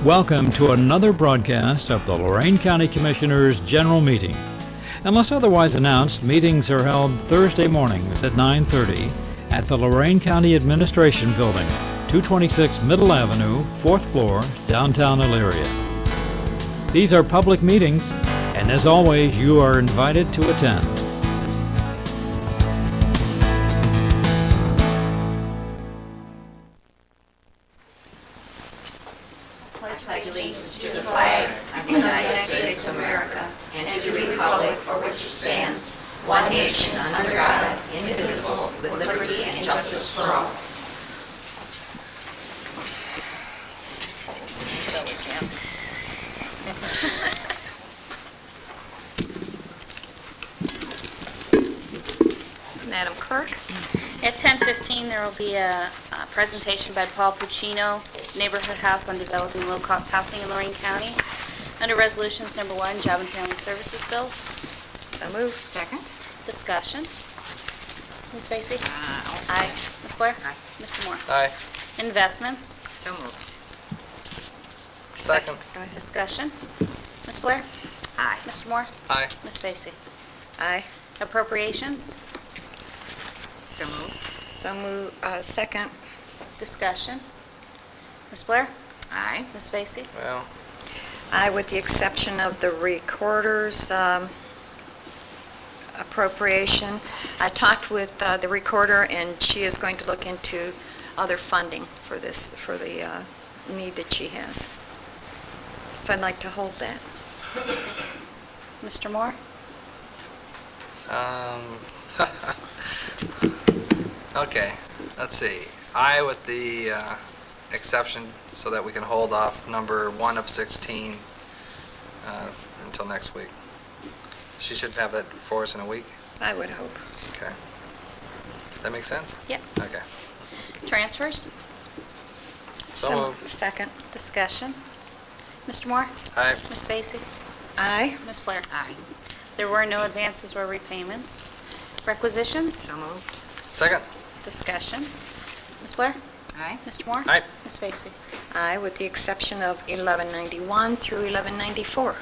Welcome to another broadcast of the Lorain County Commissioners' General Meeting. Unless otherwise announced, meetings are held Thursday mornings at 9:30 at the Lorain County Administration Building, 226 Middle Avenue, 4th floor, downtown Elyria. These are public meetings, and as always, you are invited to attend. Pledge allegiance to the flag of the United States of America and to the republic for which it stands, one nation under God, indivisible, with liberty and justice for all. Madam Clerk? At 10:15, there will be a presentation by Paul Puccino, Neighborhood House on Developing Low-Cost Housing in Lorain County. Under Resolutions Number 1, Job and Family Services Bills. So moved. Second? Discussion. Ms. Vacy? Aye. Ms. Blair? Aye. Mr. Moore? Aye. Investments. So moved. Second. Go ahead. Discussion. Ms. Blair? Aye. Mr. Moore? Aye. Ms. Vacy? Aye. Appropriations. So moved. So moved. Second? Discussion. Ms. Blair? Aye. Ms. Vacy? Well, Aye, with the exception of the recorder's appropriation. I talked with the recorder, and she is going to look into other funding for this, for the need that she has. So I'd like to hold that. Mr. Moore? okay, let's see. I with the exception so that we can hold off number 1 of 16 until next week. She should have that for us in a week. I would hope. Okay. Does that make sense? Yep. Okay. Transfers. So moved. Second? Discussion. Mr. Moore? Aye. Ms. Vacy? Aye. Ms. Blair? Aye. There were no advances or repayments. Requisitions. So moved. Second. Discussion. Ms. Blair? Aye. Mr. Moore? Aye. Ms. Vacy? Aye, with the exception of 1191 through 1194.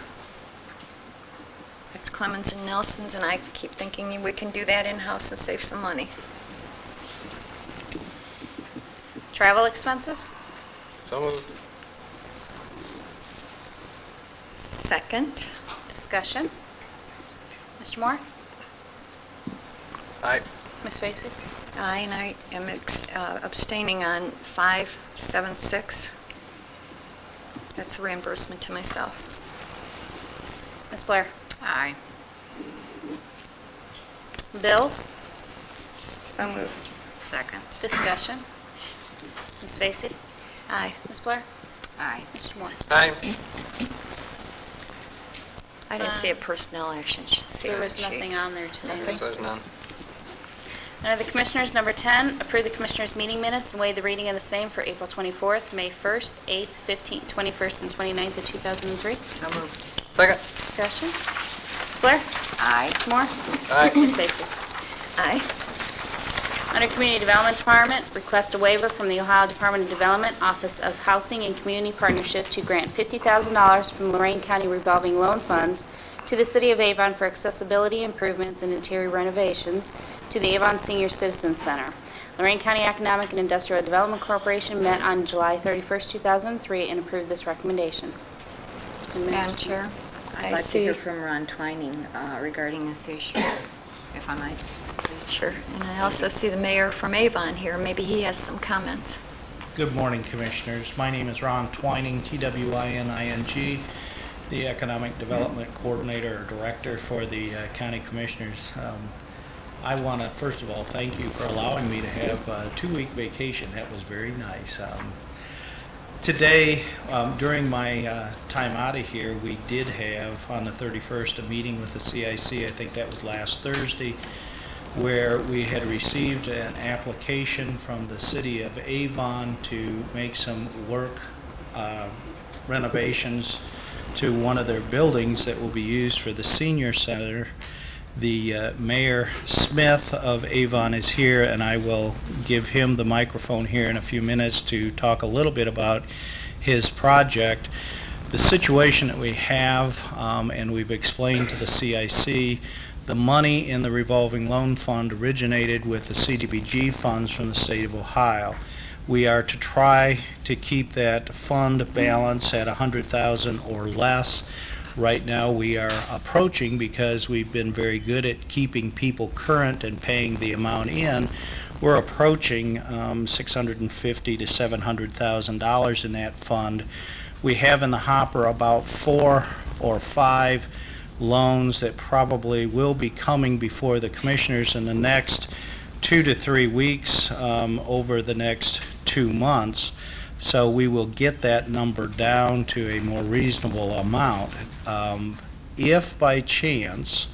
That's Clemens and Nelson's, and I keep thinking we can do that in-house and save some money. Travel expenses. So moved. Second? Discussion. Mr. Moore? Aye. Ms. Vacy? Aye, and I am abstaining on 576. That's a reimbursement to myself. Ms. Blair? Aye. Bills. So moved. Second? Discussion. Ms. Vacy? Aye. Ms. Blair? Aye. Mr. Moore? Aye. I didn't see a personnel action. There was nothing on there today. So there's none. Under the Commissioners, number 10, approve the Commissioners' meeting minutes and waive the reading of the same for April 24th, May 1st, 8th, 15th, 21st, and 29th of 2003. So moved. Second. Discussion. Ms. Blair? Aye. Ms. Moore? Aye. Ms. Vacy? Aye. Under Community Development Department, request a waiver from the Ohio Department of Development, Office of Housing and Community Partnership to grant $50,000 from Lorain County revolving loan funds to the City of Avon for accessibility improvements and interior renovations to the Avon Senior Citizen Center. Lorain County Economic and Industrial Development Corporation met on July 31st, 2003, and approved this recommendation. Madam Chair, I'd like to hear from Ron Twining regarding this issue, if I might, please. Sure. And I also see the mayor from Avon here. Maybe he has some comments. Good morning, Commissioners. My name is Ron Twining, Twining, the Economic Development Coordinator or Director for the County Commissioners. I want to, first of all, thank you for allowing me to have a 2-week vacation. That was very nice. Today, during my time out of here, we did have, on the 31st, a meeting with the CIC. I think that was last Thursday, where we had received an application from the City of Avon to make some work renovations to one of their buildings that will be used for the senior center. The Mayor Smith of Avon is here, and I will give him the microphone here in a few minutes to talk a little bit about his project. The situation that we have, and we've explained to the CIC, the money in the revolving loan fund originated with the CDBG funds from the state of Ohio. We are to try to keep that fund balance at $100,000 or less. Right now we are approaching, because we've been very good at keeping people current and paying the amount in, we're approaching $650,000 to $700,000 in that fund. We have in the hopper about 4 or 5 loans that probably will be coming before the commissioners in the next 2 to 3 weeks, over the next 2 months. So we will get that number down to a more reasonable amount. If by chance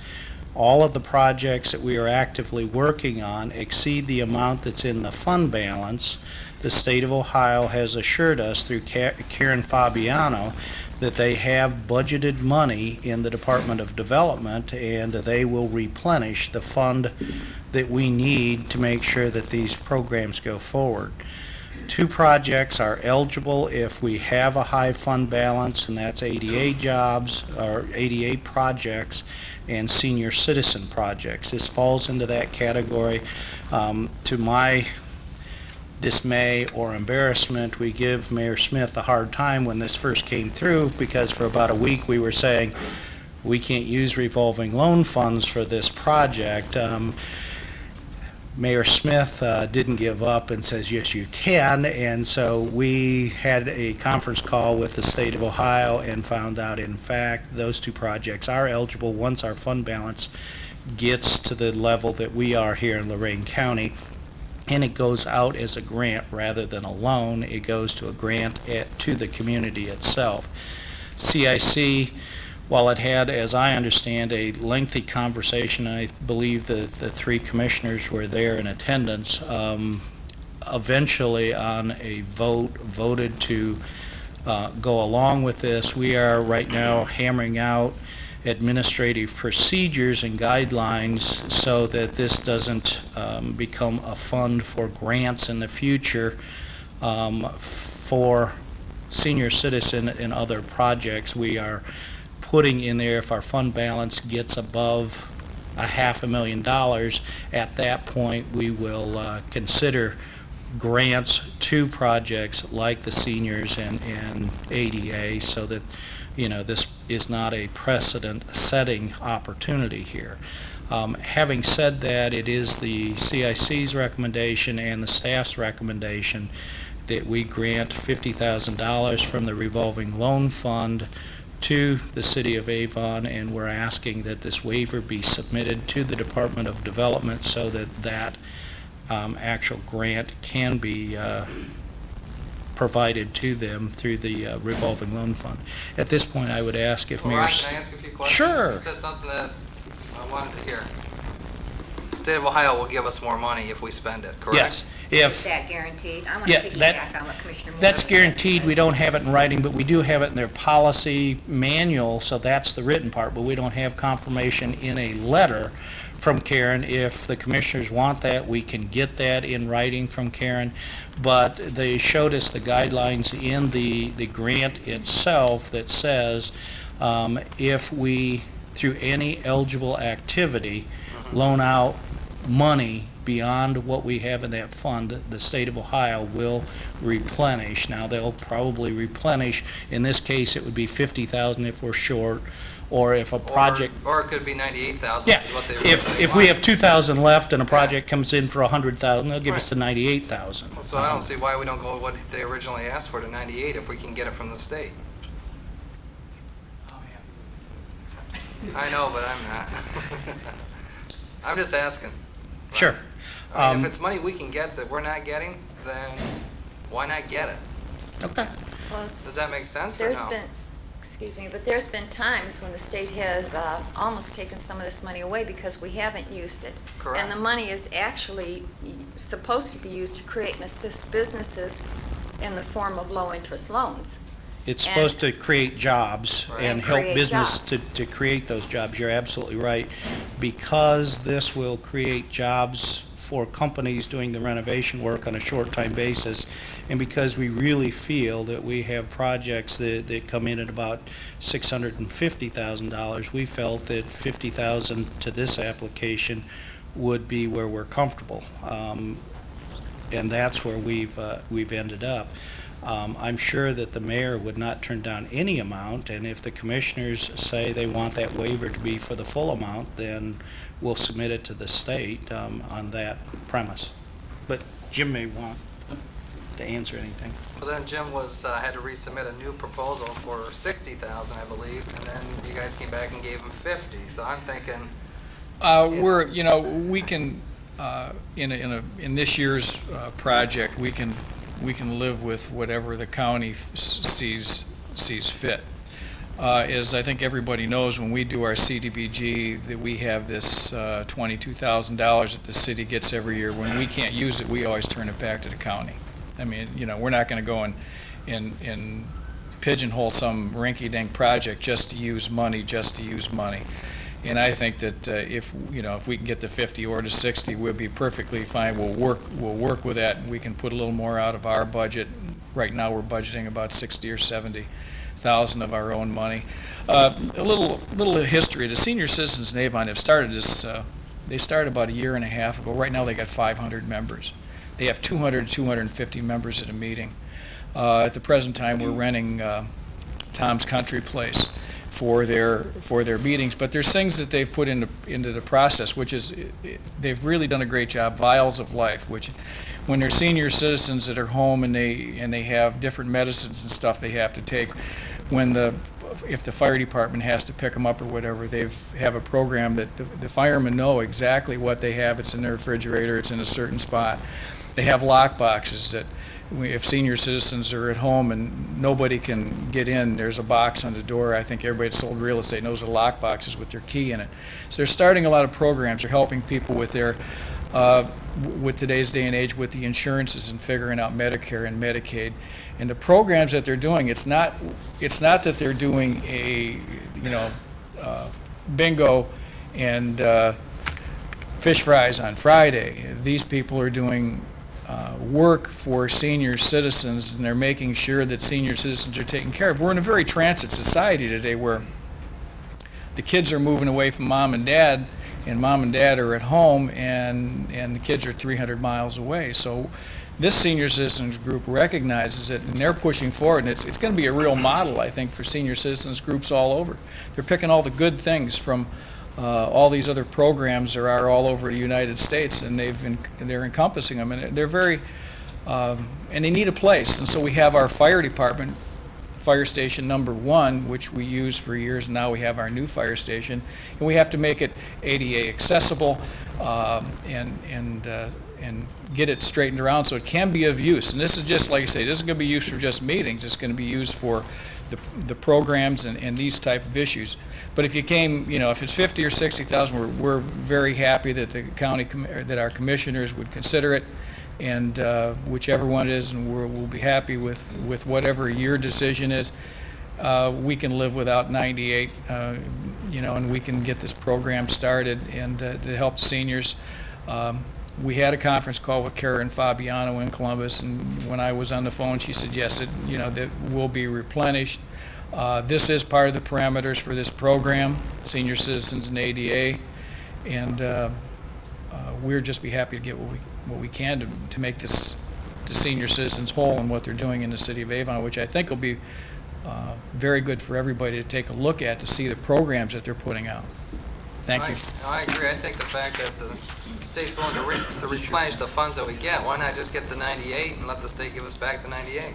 all of the projects that we are actively working on exceed the amount that's in the fund balance, the state of Ohio has assured us through Karen Fabiano that they have budgeted money in the Department of Development, and they will replenish the fund that we need to make sure that these programs go forward. 2 projects are eligible if we have a high fund balance, and that's ADA jobs, or ADA projects, and senior citizen projects. This falls into that category. To my dismay or embarrassment, we give Mayor Smith a hard time when this first came through, because for about a week we were saying we can't use revolving loan funds for this project. Mayor Smith didn't give up and says, yes, you can, and so we had a conference call with the state of Ohio and found out, in fact, those 2 projects are eligible once our fund balance gets to the level that we are here in Lorain County, and it goes out as a grant rather than a loan. It goes to a grant to the community itself. CIC, while it had, as I understand, a lengthy conversation, I believe the 3 commissioners were there in attendance, eventually on a voted to go along with this. We are right now hammering out administrative procedures and guidelines so that this doesn't become a fund for grants in the future for senior citizen and other projects. We are putting in there, if our fund balance gets above $500,000, at that point we will consider grants to projects like the seniors and ADA, so that, you know, this is not a precedent-setting opportunity here. Having said that, it is the CIC's recommendation and the staff's recommendation that we grant $50,000 from the revolving loan fund to the City of Avon, and we're asking that this waiver be submitted to the Department of Development so that that actual grant can be provided to them through the revolving loan fund. At this point, I would ask if Mayor... Ryan, can I ask a few questions? Sure. You said something that I wanted to hear. The state of Ohio will give us more money if we spend it, correct? Yes. Is that guaranteed? I want to Yeah, piggyback on what Commissioner Moore that's said. guaranteed. We don't have it in writing, but we do have it in their policy manual, so that's the written part, but we don't have confirmation in a letter from Karen. If the commissioners want that, we can get that in writing from Karen, but they showed us the guidelines in the grant itself that says if we, through any eligible activity, loan out money beyond what we have in that fund, the state of Ohio will replenish. Now, they'll probably replenish. In this case, it would be $50,000 if we're short, or if a project... Or it could be $98,000. Yeah, What they if we have $2,000 left and a project comes in for $100,000, they'll give us the $98,000. So I don't see why we don't go with what they originally asked for, to 98, if we can get it from the state. I know, but I'm not. I'm just asking. Sure. I mean, if it's money we can get that we're not getting, then why not get it? Okay. Well, Does that make sense or there's no? been, excuse me, but there's been times when the state has almost taken some of this money away because we haven't used it. Correct. And the money is actually supposed to be used to create and assist businesses in the form of low-interest loans. It's And- supposed to create jobs Right. and And help create business jobs. to create those jobs. You're absolutely right. Because this will create jobs for companies doing the renovation work on a short-time basis. And because we really feel that we have projects that come in at about $650,000, we felt that $50,000 to this application would be where we're comfortable. And that's where we've ended up. I'm sure that the mayor would not turn down any amount, and if the commissioners say they want that waiver to be for the full amount, then we'll submit it to the state on that premise. But Jim may want to answer anything. Well, then Jim had to resubmit a new proposal for $60,000, I believe, and then you guys came back and gave him 50. So I'm thinking, we can, in this year's project, we can live with whatever the county sees fit. As I think everybody knows, when we do our CDBG, that we have this $22,000 that the city gets every year. When we can't use it, we always turn it back to the county. I mean, we're not going to go and pigeonhole some rinky-dink project just to use money. And I think that if we can get to 50 or to 60, we'll be perfectly fine. We'll work with that, and we can put a little more out of our budget. Right now, we're budgeting about 60 or 70,000 of our own money. A little history. The senior citizens in Avon have started this. They started about a year and a half ago. Right now, they got 500 members. They have 200 to 250 members at a meeting. At the present time, we're renting Tom's Country Place for their meetings, but there's things that they've put into the process, which is they've really done a great job. Vials of Life, which when they're senior citizens that are home and they have different medicines and stuff they have to take, if the fire department has to pick them up or whatever, they have a program that the firemen know exactly what they have. It's in their refrigerator. It's in a certain spot. They have lock boxes that if senior citizens are at home and nobody can get in, there's a box on the door. I think everybody that's sold real estate knows the lock boxes with their key in it. So they're starting a lot of programs. They're helping people with their, with today's day and age, with the insurances and figuring out Medicare and Medicaid. And the programs that they're doing, it's not that they're doing a, bingo and fish fries on Friday. These people are doing work for senior citizens, and they're making sure that senior citizens are taken care of. We're in a very transit society today where the kids are moving away from mom and dad are at home, and the kids are 300 miles away. So this senior citizens group recognizes it, and they're pushing forward, and it's going to be a real model, I think, for senior citizens groups all over. They're picking all the good things from all these other programs there are all over the United States, and they're encompassing them, and they're very, and they need a place. And so we have our fire department, fire station number 1, which we use for years, and now we have our new fire station, and we have to make it ADA accessible and get it straightened around so it can be of use. And this is just, like I say, this is going to be used for just meetings. It's going to be used for the programs and these type of issues. But if you came, if it's 50 or 60,000, we're very happy that the county, that our commissioners would consider it, and whichever one it is, and we'll be happy with whatever your decision is. We can live without 98, and we can get this program started and to help seniors. We had a conference call with Karen Fabiano in Columbus, and when I was on the phone, she said, yes, that will be replenished. This is part of the parameters for this program, senior citizens and ADA, and we'll just be happy to get what we can to make the senior citizens whole in what they're doing in the city of Avon, which I think will be very good for everybody to take a look at to see the programs that they're putting out. Thank you. I agree. I think the fact that the state's willing to replenish the funds that we get, why not just get the 98 and let the state give us back the 98?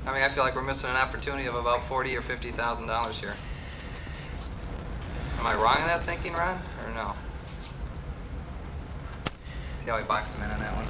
I mean, I feel like we're missing an opportunity of about $40,000 or $50,000 here. Am I wrong in that thinking, Ron, or no? See how I boxed him in on that one?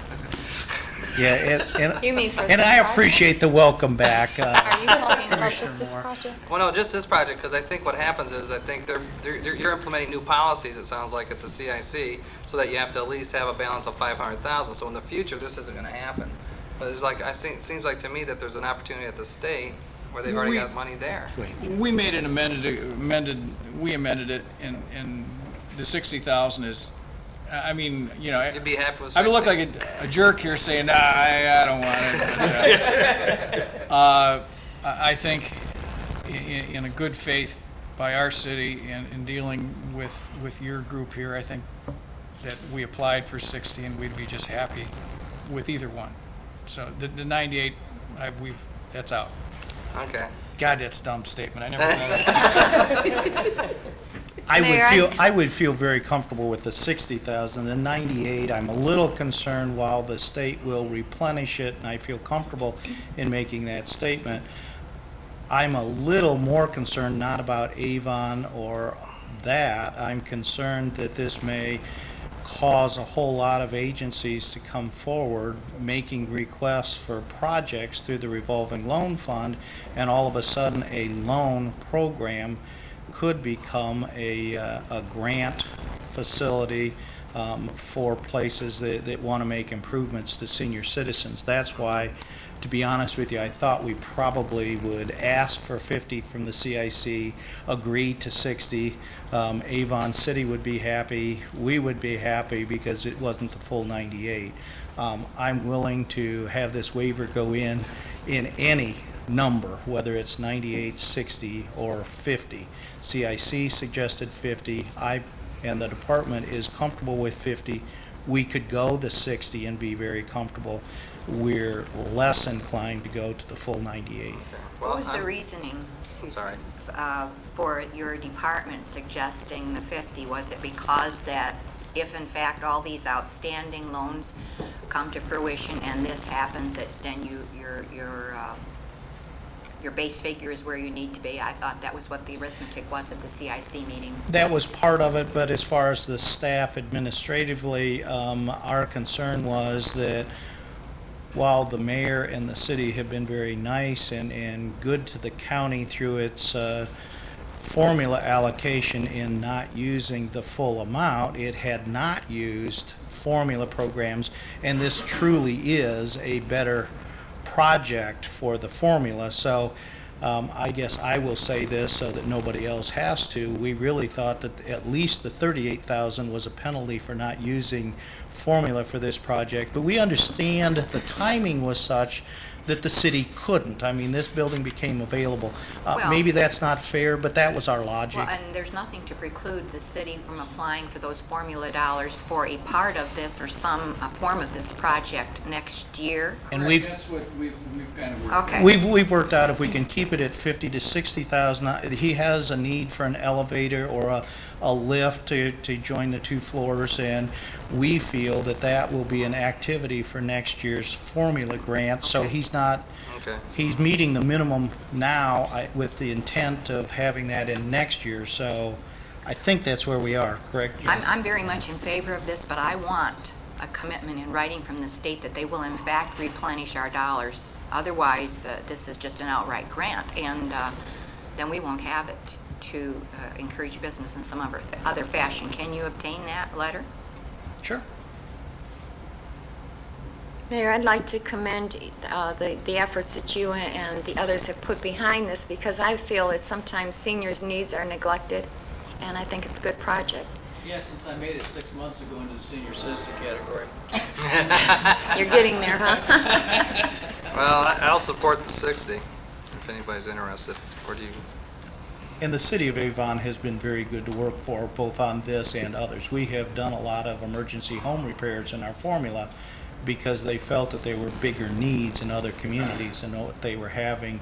Yeah, You mean for and I appreciate the welcome back. Are you talking about just this project? Well, no, just this project, because I think what happens is, I think you're implementing new policies, it sounds like, at the CIC, so that you have to at least have a balance of 500,000. So in the future, this isn't going to happen. But it's like, it seems like to me that there's an opportunity at the state where they've already got money there. We made we amended it, and the 60,000 is, I mean, you know, You'd be happy with 60? I would look like a jerk here saying, nah, I don't want it. But, I think in a good faith by our city in dealing with your group here, I think that we applied for 60 and we'd be just happy with either one. So the 98, that's out. Okay. God, that's a dumb statement. I never thought of it. I would feel very comfortable with the 60,000. The 98, I'm a little concerned while the state will replenish it, and I feel comfortable in making that statement. I'm a little more concerned not about Avon or that. I'm concerned that this may cause a whole lot of agencies to come forward making requests for projects through the revolving loan fund, and all of a sudden a loan program could become a grant facility for places that want to make improvements to senior citizens. That's why, to be honest with you, I thought we probably would ask for 50 from the CIC, agree to 60. Avon City would be happy. We would be happy because it wasn't the full 98. I'm willing to have this waiver go in any number, whether it's 98, 60, or 50. CIC suggested 50. And the department is comfortable with 50. We could go the 60 and be very comfortable. We're less inclined to go to the full 98. Okay. Well, What was the reasoning sorry. for your department suggesting the 50? Was it because that if in fact all these outstanding loans come to fruition and this happens, that then your base figure is where you need to be? I thought that was what the arithmetic was at the CIC meeting. That was part of it, but as far as the staff administratively, our concern was that while the mayor and the city have been very nice and good to the county through its formula allocation in not using the full amount, it had not used formula programs, and this truly is a better project for the formula. So I guess I will say this so that nobody else has to. We really thought that at least the 38,000 was a penalty for not using formula for this project, but we understand the timing was such that the city couldn't. I mean, this building became available. Well- Maybe that's not fair, but that was our logic. Well, and there's nothing to preclude the city from applying for those formula dollars for a part of this or some form of this project next year. And we've That's what we've kind of worked. Okay. We've worked out if we can keep it at 50 to 60,000. He has a need for an elevator or a lift to join the two floors, and we feel that that will be an activity for next year's formula grant. So he's meeting the minimum now with the intent of having that in next year. So I think that's where we are, correct? I'm very much in favor of this, but I want a commitment in writing from the state that they will in fact replenish our dollars. Otherwise, this is just an outright grant, and then we won't have it to encourage business in some other fashion. Can you obtain that letter? Sure. Mayor, I'd like to commend the efforts that you and the others have put behind this, because I feel that sometimes seniors' needs are neglected, and I think it's a good project. Yeah, since I made it 6 months ago into the senior citizen category. You're getting there, huh? Well, I'll support the 60 if anybody's interested. Or do you? And the city of Avon has been very good to work for, both on this and others. We have done a lot of emergency home repairs in our formula because they felt that there were bigger needs in other communities and what they were having.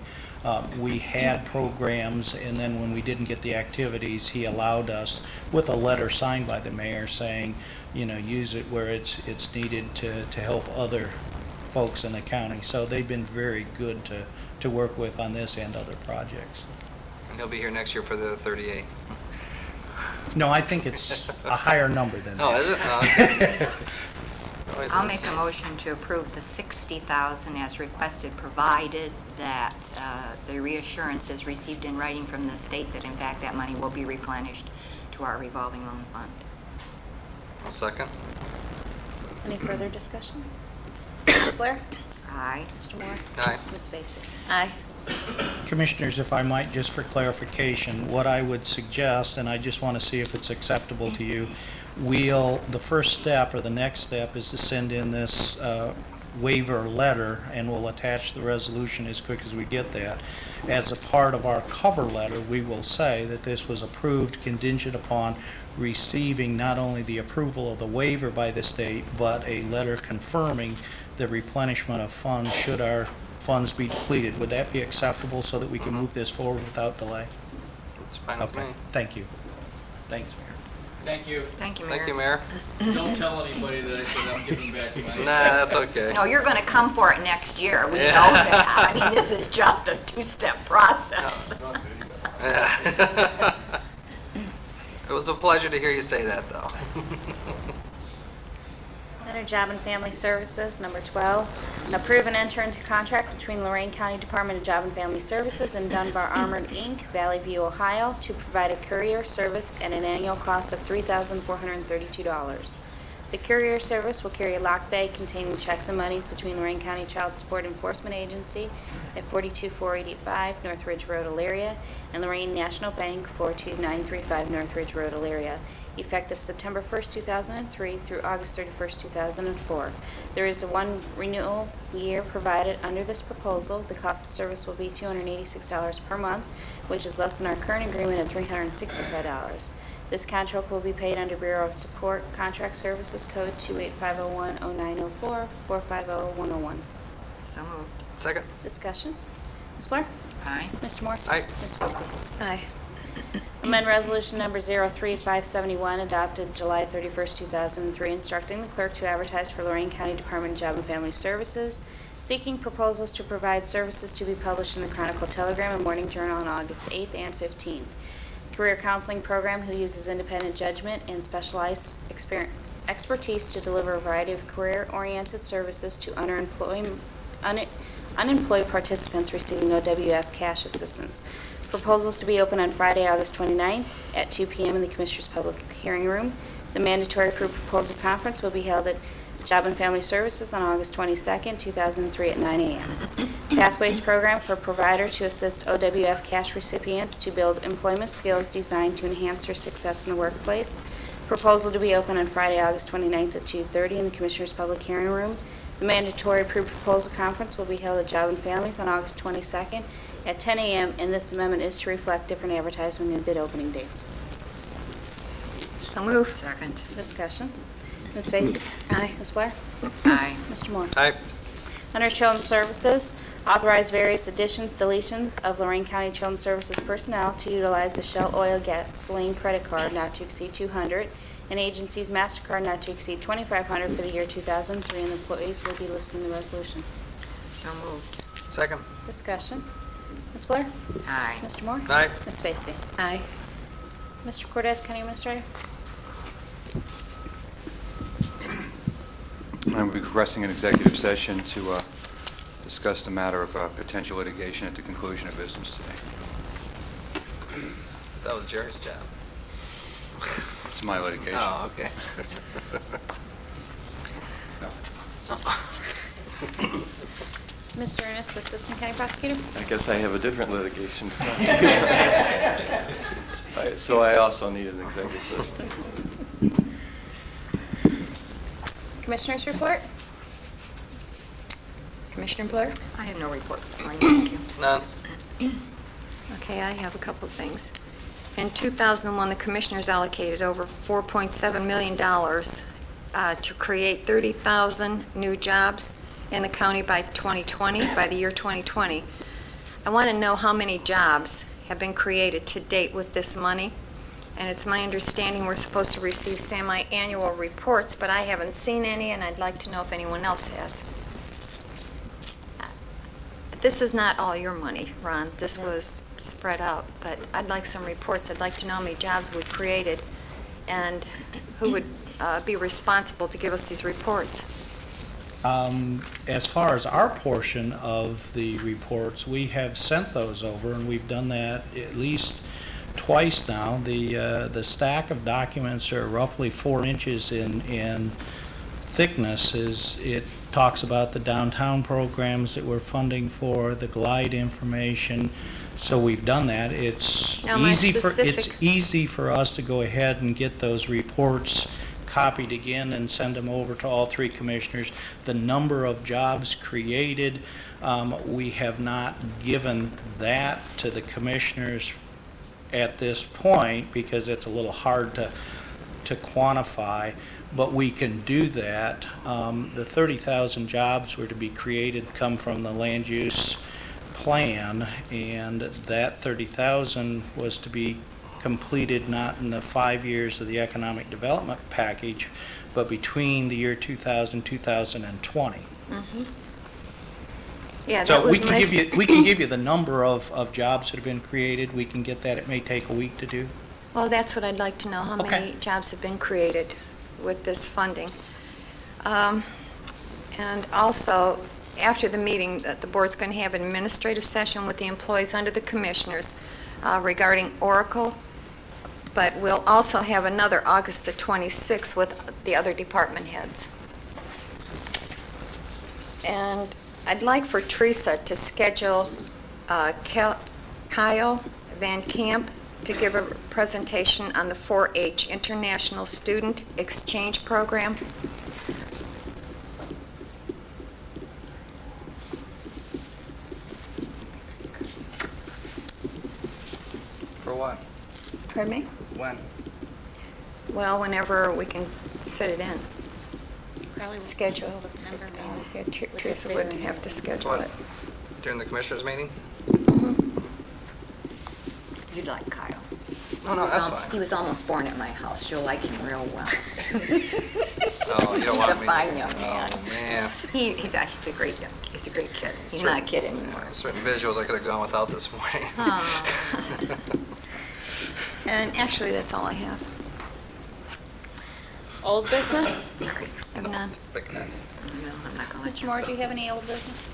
We had programs, and then when we didn't get the activities, he allowed us, with a letter signed by the mayor saying, use it where it's needed to help other folks in the county. So they've been very good to work with on this and other projects. And he'll be here next year for the 38. No, I think it's a higher number than that. Oh, is it? Oh, okay. Always I'll is. make a motion to approve the 60,000 as requested, provided that the reassurance is received in writing from the state that in fact that money will be replenished to our revolving loan fund. I'll second. Any further discussion? Ms. Blair? Aye. Mr. Moore? Aye. Ms. Vacy? Aye. Commissioners, if I might, just for clarification, what I would suggest, and I just want to see if it's acceptable to you, the first step or the next step is to send in this waiver letter, and we'll attach the resolution as quick as we get that. As a part of our cover letter, we will say that this was approved contingent upon receiving not only the approval of the waiver by the state, but a letter confirming the replenishment of funds should our funds be depleted. Would that be acceptable so that we can move this forward without delay? It's fine with me. Okay, thank you. Thanks, Mayor. Thank you. Thank you, Mayor. Thank you, Mayor. Don't tell anybody that I said I'm giving back my... Nah, that's okay. No, you're going to come for it next year. We Yeah. know that. I mean, this is just a two-step process. Yeah. It was a pleasure to hear you say that, though. Under Job and Family Services, number 12, approve and enter into contract between Lorain County Department of Job and Family Services and Dunbar Armored, Inc., Valley View, Ohio, to provide a courier service at an annual cost of $3,432. The courier service will carry a lock bag containing checks and monies between Lorain County Child Support Enforcement Agency at 42485 North Ridge Road, Elyria, and Lorain National Bank, 42935 North Ridge Road, Elyria, effective September 1st, 2003 through August 31st, 2004. There is a one renewal year provided under this proposal. The cost of service will be $286 per month, which is less than our current agreement of $365. This contract will be paid under Bureau of Support Contract Services Code 28501-0904, 450-101. So moved. Second? Discussion. Ms. Blair? Aye. Mr. Moore? Aye. Ms. Feasy? Aye. Amend Resolution Number 03571, adopted July 31st, 2003, instructing the clerk to advertise for Lorain County Department of Job and Family Services, seeking proposals to provide services to be published in the Chronicle Telegram and Morning Journal on August 8th and 15th. Career counseling program who uses independent judgment and specialized expertise to deliver a variety of career-oriented services to unemployed participants receiving OWF cash assistance. Proposals to be open on Friday, August 29th at 2 p.m. in the Commissioners' Public Hearing Room. The mandatory approved proposal conference will be held at Job and Family Services on August 22nd, 2003 at 9 a.m. Pathways program for provider to assist OWF cash recipients to build employment skills designed to enhance their success in the workplace. Proposal to be open on Friday, August 29th at 2:30 in the Commissioners' Public Hearing Room. The mandatory approved proposal conference will be held at Job and Families on August 22nd at 10 a.m., and this amendment is to reflect different advertisement and bid opening dates. So moved. Second. Discussion. Ms. Vacy? Aye. Ms. Blair? Aye. Mr. Moore? Aye. Under Children's Services, authorize various additions, deletions of Lorain County Children's Services personnel to utilize the Shell Oil Gasoline Credit Card not to exceed $200 and agency's MasterCard not to exceed $2,500 for the year 2003, and employees will be listed in the resolution. So moved. Second? Discussion. Ms. Blair? Aye. Mr. Moore? Aye. Ms. Vacy? Aye. Mr. Cortez, County Administrator? I'm requesting an executive session to discuss the matter of potential litigation at the conclusion of business today. That was Jerry's job. It's my litigation. Oh, okay. Mr. Ernest, Assistant County Prosecutor? I guess I have a different litigation. So I also need an executive session. Commissioners report? Commissioner Blair? I have no report this morning, thank you. None. Okay, I have a couple of things. In 2001, the Commissioners allocated over $4.7 million to create 30,000 new jobs in the county by 2020, by the year 2020. I want to know how many jobs have been created to date with this money. And it's my understanding we're supposed to receive semi-annual reports, but I haven't seen any, and I'd like to know if anyone else has. This is not all your money, Ron. This was spread out, but I'd like some reports. I'd like to know how many jobs we created and who would be responsible to give us these reports. As far as our portion of the reports, we have sent those over, and we've done that at least twice now. The stack of documents are roughly 4 inches in thickness is it talks about the downtown programs that we're funding for, the glide information. So we've done that. It's Now, my easy specific- for us to go ahead and get those reports copied again and send them over to all three commissioners. The number of jobs created, we have not given that to the commissioners at this point because it's a little hard to quantify, but we can do that. The 30,000 jobs were to be created come from the land use plan, and that 30,000 was to be completed not in the 5 years of the economic development package, but between the year 2000 2020. Yeah, So that we was can my... we can give you the number of jobs that have been created. We can get that. It may take a week to do. Well, that's what I'd like to know, how Okay. many jobs have been created with this funding. And also, after the meeting, the board's going to have an administrative session with the employees under the commissioners regarding Oracle, but we'll also have another August the 26th with the other department heads. And I'd like for Teresa to schedule Kyle Van Camp to give a presentation on the 4-H International Student Exchange Program. For what? Pardon me? When? Well, whenever we can fit it in. Probably Schedule. September, maybe. Yeah, Teresa would have to schedule What? it. During the commissioners meeting? You'd like Kyle. No, that's fine. He was almost born at my house. You'll like him real well. Oh, you don't want me. He's a fine young man. Oh, man. He's a great kid. He's not a kid anymore. Certain visuals I could have gone without this morning. And actually, that's all I have. Old business? Sorry. I have none. Pick that. No, I'm not gonna let Mr. you. Moore, do you have any old business?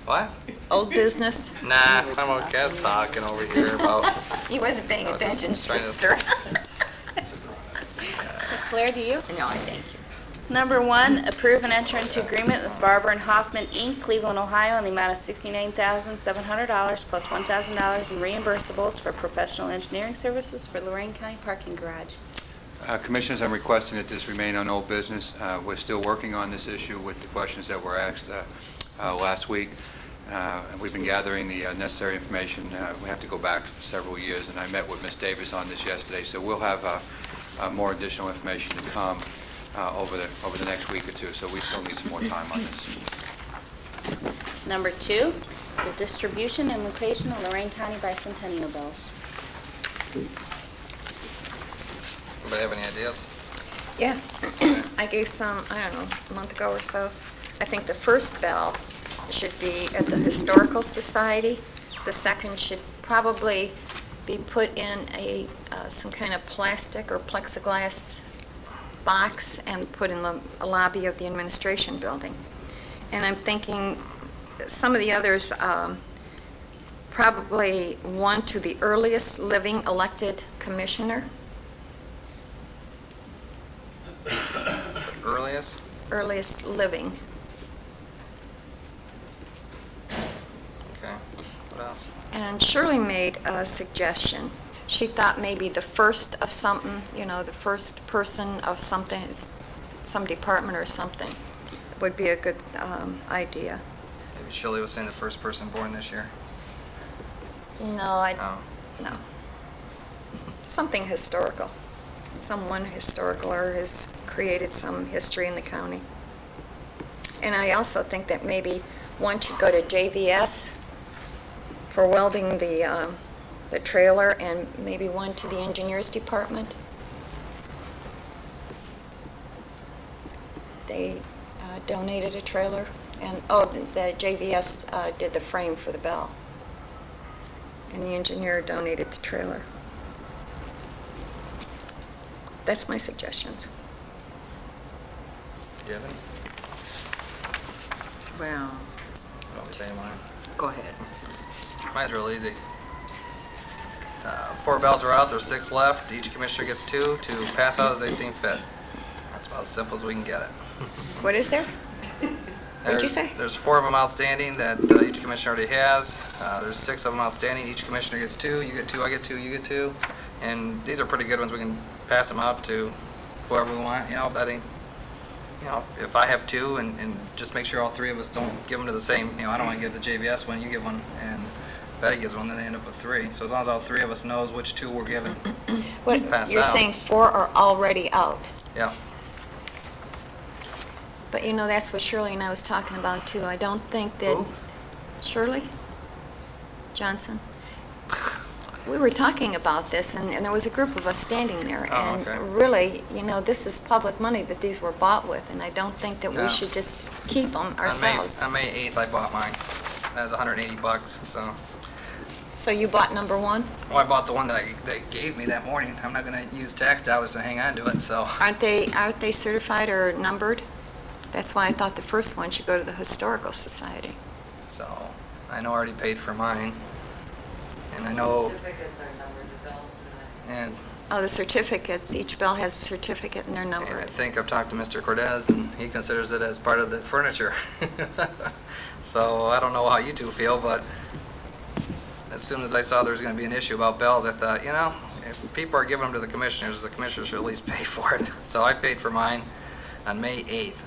What? Old business? Nah, I'm okay talking over here about. He wasn't paying No, attention, just trying to- sister. Ms. Blair, do you? No, I thank you. Number 1, approve and enter into agreement with Barber & Hoffman, Inc., Cleveland, Ohio, in the amount of $69,700 plus $1,000 in reimbursables for professional engineering services for Lorain County Parking Garage. Commissioners, I'm requesting that this remain on old business. We're still working on this issue with the questions that were asked last week. We've been gathering the necessary information. We have to go back several years, and I met with Ms. Davis on this yesterday, so we'll have more additional information to come over the next week or two, so we still need some more time on this. Number 2, the distribution and location of Lorain County bicentennial bells. Anybody have any ideas? Yeah. I gave some, I don't know, a month ago or so. I think the first bell should be at the Historical Society. The second should probably be put in some kind of plastic or plexiglass box and put in the lobby of the administration building. And I'm thinking some of the others, probably one to the earliest living elected commissioner. Earliest? Earliest living. Okay. What else? And Shirley made a suggestion. She thought maybe the first of something, the first person of something, some department or something, would be a good idea. Maybe Shirley was saying the first person born this year. No, Oh. no. Something historical. Someone historical or has created some history in the county. And I also think that maybe one should go to JVS for welding the trailer, and maybe one to the engineers department. They donated a trailer, and the JVS did the frame for the bell, and the engineer donated the trailer. That's my suggestions. Do you have any? Well, Want me to say mine? go ahead. Mine's real easy. 4 bells are out, there's 6 left. Each commissioner gets 2 to pass out as they seem fit. That's about as simple as we can get it. What is there? What'd you say? There's 4 of them outstanding that each commissioner already has. There's 6 of them outstanding. Each commissioner gets 2. You get 2, I get 2, you get 2. And these are pretty good ones. We can pass them out to whoever we want. I think, if I have 2 and just make sure all 3 of us don't give them to the same, I don't want to give the JVS one, you give one, and Betty gives one, then they end up with 3. So as long as all 3 of us knows which 2 we're giving, pass You're out. saying 4 are already out. Yeah. But that's what Shirley and I was talking about too. I don't think that... Who? Shirley Johnson. We were talking about this, and there was a group of us standing there. Oh, and okay. really, this is public money that these were bought with, and I don't think that No. we should just keep them ourselves. On May 8th, I bought mine. That was $180, so... So you bought number 1? Well, I bought the one that they gave me that morning. I'm not going to use tax dollars to hang on to it, so... Aren't they certified or numbered? That's why I thought the first one should go to the Historical Society. So, I know I already paid for mine. And I know... And, Oh, the certificates, each bell has a certificate and they're and I numbered. think I've talked to Mr. Cortez, and he considers it as part of the furniture. So, I don't know how you two feel, but as soon as I saw there was going to be an issue about bells, I thought, if people are giving them to the commissioners should at least pay for it. So I paid for mine on May 8th.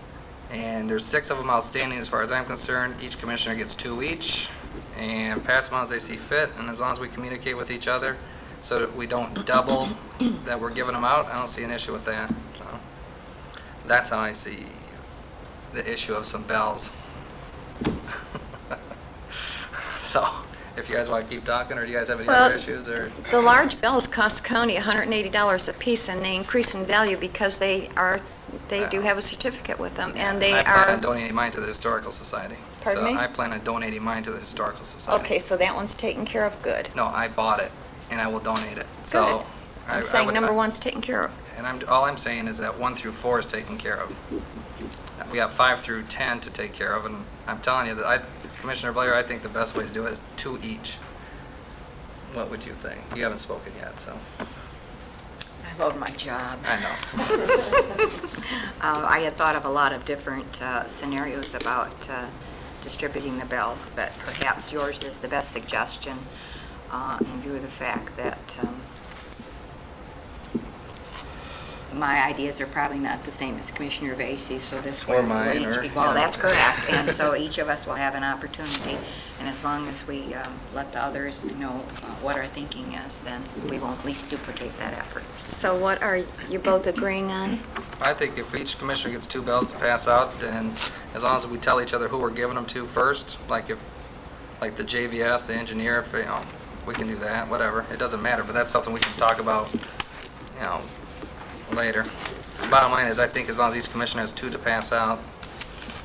And there's 6 of them outstanding as far as I'm concerned. Each commissioner gets 2 each, and pass them out as they see fit. And as long as we communicate with each other so that we don't double that we're giving them out, I don't see an issue with that. So that's how I see the issue of some bells. So if you guys want to keep talking, or do you guys have any other issues? Or The large bells cost the county $180 a piece, and they increase in value because they do have a certificate with them, and they I plan on are... donating mine to the Historical Society. Pardon me? So I plan on donating mine to the Historical Society. Okay, so that one's taken care of, good. No, I bought it, and I will donate it. So Good. I I'm saying would- number 1's taken care of. And all I'm saying is that 1 through 4 is taken care of. We have 5 through 10 to take care of, and I'm telling you that Commissioner Blair, I think the best way to do it is 2 each. What would you think? You haven't spoken yet, so I love my job. I know. I had thought of a lot of different scenarios about distributing the bells, but perhaps yours is the best suggestion in view of the fact that my ideas are probably not the same as Commissioner Vacy's, so this way Or we'll mine, each or, be- you Well, know. that's correct, and so each of us will have an opportunity, and as long as we let the others know what our thinking is, then we won't at least duplicate that effort. So what are you both agreeing on? I think if each commissioner gets 2 bells to pass out, then as long as we tell each other who we're giving them to first, like the JVS, the engineer, if, we can do that, whatever. It doesn't matter, but that's something we can talk about, later. Bottom line is, I think as long as each commissioner has 2 to pass out,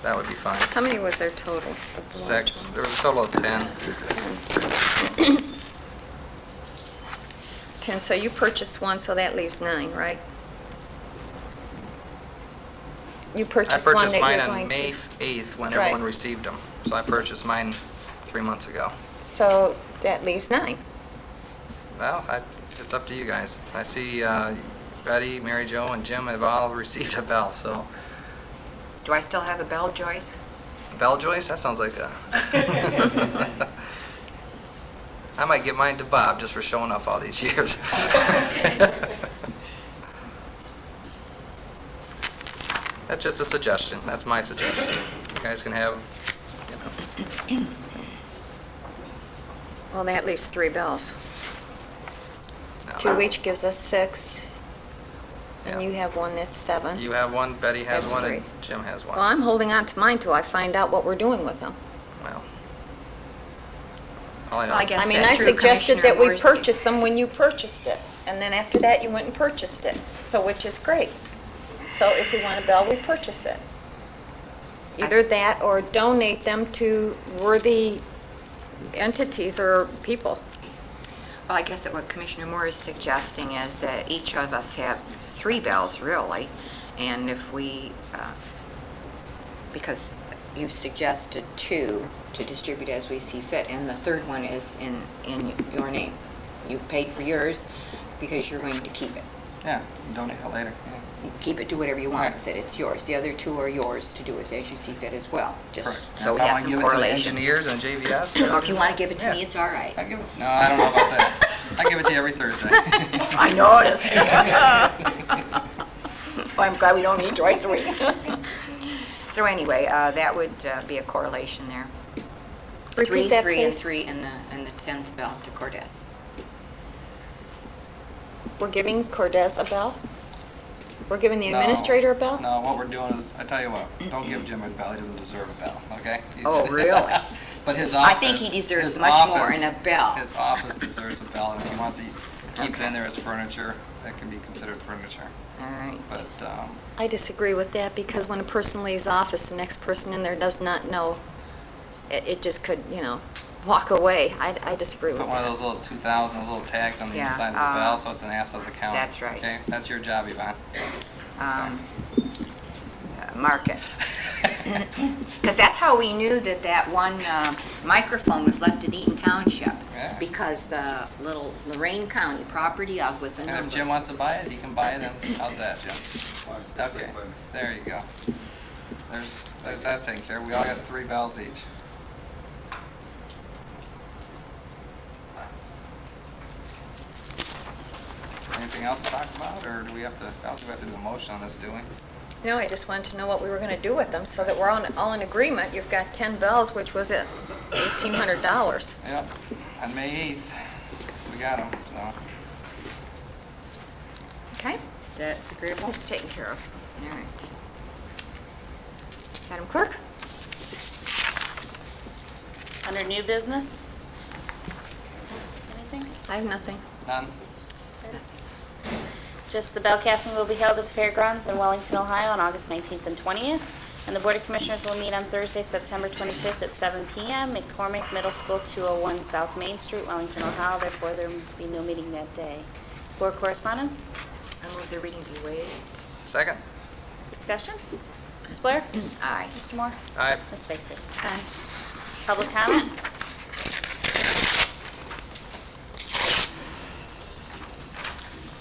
that would be fine. How many was there total? 6. There was a total of 10. 10, so you purchased 1, so that leaves 9, right? You I purchased 1 that purchased you're mine going on to... May 8th when Right. everyone received them. So I purchased mine 3 months ago. So that leaves 9. Well, it's up to you guys. I see Betty, Mary Jo, and Jim have all received a bell, so. Do I still have a bell, Joyce? Bell Joyce? That sounds like a... I might give mine to Bob just for showing up all these years. That's just a suggestion. That's my suggestion. You guys can have, Well, that leaves 3 bells. no. 2 each gives us 6, and Yeah. you have 1 that's 7. You have 1, Betty has That's 1, 3. and Jim has 1. Well, I'm holding on to mine till I find out what we're doing with them. Well, all I know Well, I is- guess I mean, that I through suggested Commissioner that we Morrissey. purchase them when you purchased it, and then after that, you went and purchased it, so which is great. So if we want a bell, we purchase it. Either that or donate them to worthy entities or people. Well, I guess that what Commissioner Moore is suggesting is that each of us have 3 bells, really, and if we, because you've suggested 2 to distribute as we see fit, and the third one is in your name. You paid for yours because you're going to keep it. Yeah, donate it later. Yeah. You keep it, do whatever you want with it, it's yours. The other two are yours to do with as you see fit as well, just Correct. so we if I have want to some give it to the correlation. engineers and JVS. Or if you want to give it to me, Yeah. it's all right. I give it. No, I don't know about that. I give it to you every Thursday. I noticed. Well, I'm glad we don't meet twice a week. So anyway, that would be a correlation there. Repeat that, 3, and please. 3, and the 10th bell to Cordes. We're giving Cordes a bell? We're giving the No. administrator a bell? No, what we're doing is, I tell you what, don't give Jim a bell. He doesn't deserve a bell. Okay? Oh, really? But his I office. think he deserves his much office, more than a bell. His office deserves a bell, and if he wants to keep Okay. it in there as furniture, that can be considered furniture. All right. But I disagree with that because when a person leaves office, the next person in there does not know. It just could, walk away. I disagree with put one of that. those little 2000, those little tags on the Yeah, inside of the bell, so it's an asset of the county. that's right. Okay, that's your job, Yvonne. Mark it. Because that's how we knew that one microphone was left at Eaton Township. Yeah. Because the little Lorain County property of with the And number. if Jim wants to buy it, he can buy it. And how's that, Jim? Okay, there you go. There's that taken care of. We all got 3 bells each. Anything else to talk about, or do we have to do a motion on this, do we? No, I just wanted to know what we were going to do with them so that we're all in agreement. You've got 10 bells, which was at $1,800. Yep, on May 8th, we got them, so. Okay, that agreeable? It's taken care of. All right. Madam Clerk? Under new business? Anything? I have nothing. None? Just the bell casting will be held at the fairgrounds in Wellington, Ohio on August 19th and 20th. And the Board of Commissioners will meet on Thursday, September 25th at 7 p.m. at McCormick Middle School, 201 South Main Street, Wellington, Ohio. Therefore, there will be no meeting that day. Board correspondence? I move the reading be waived. Second? Discussion? Ms. Blair? Aye. Mr. Moore? Aye. Ms. Vacy? Aye. Public comment?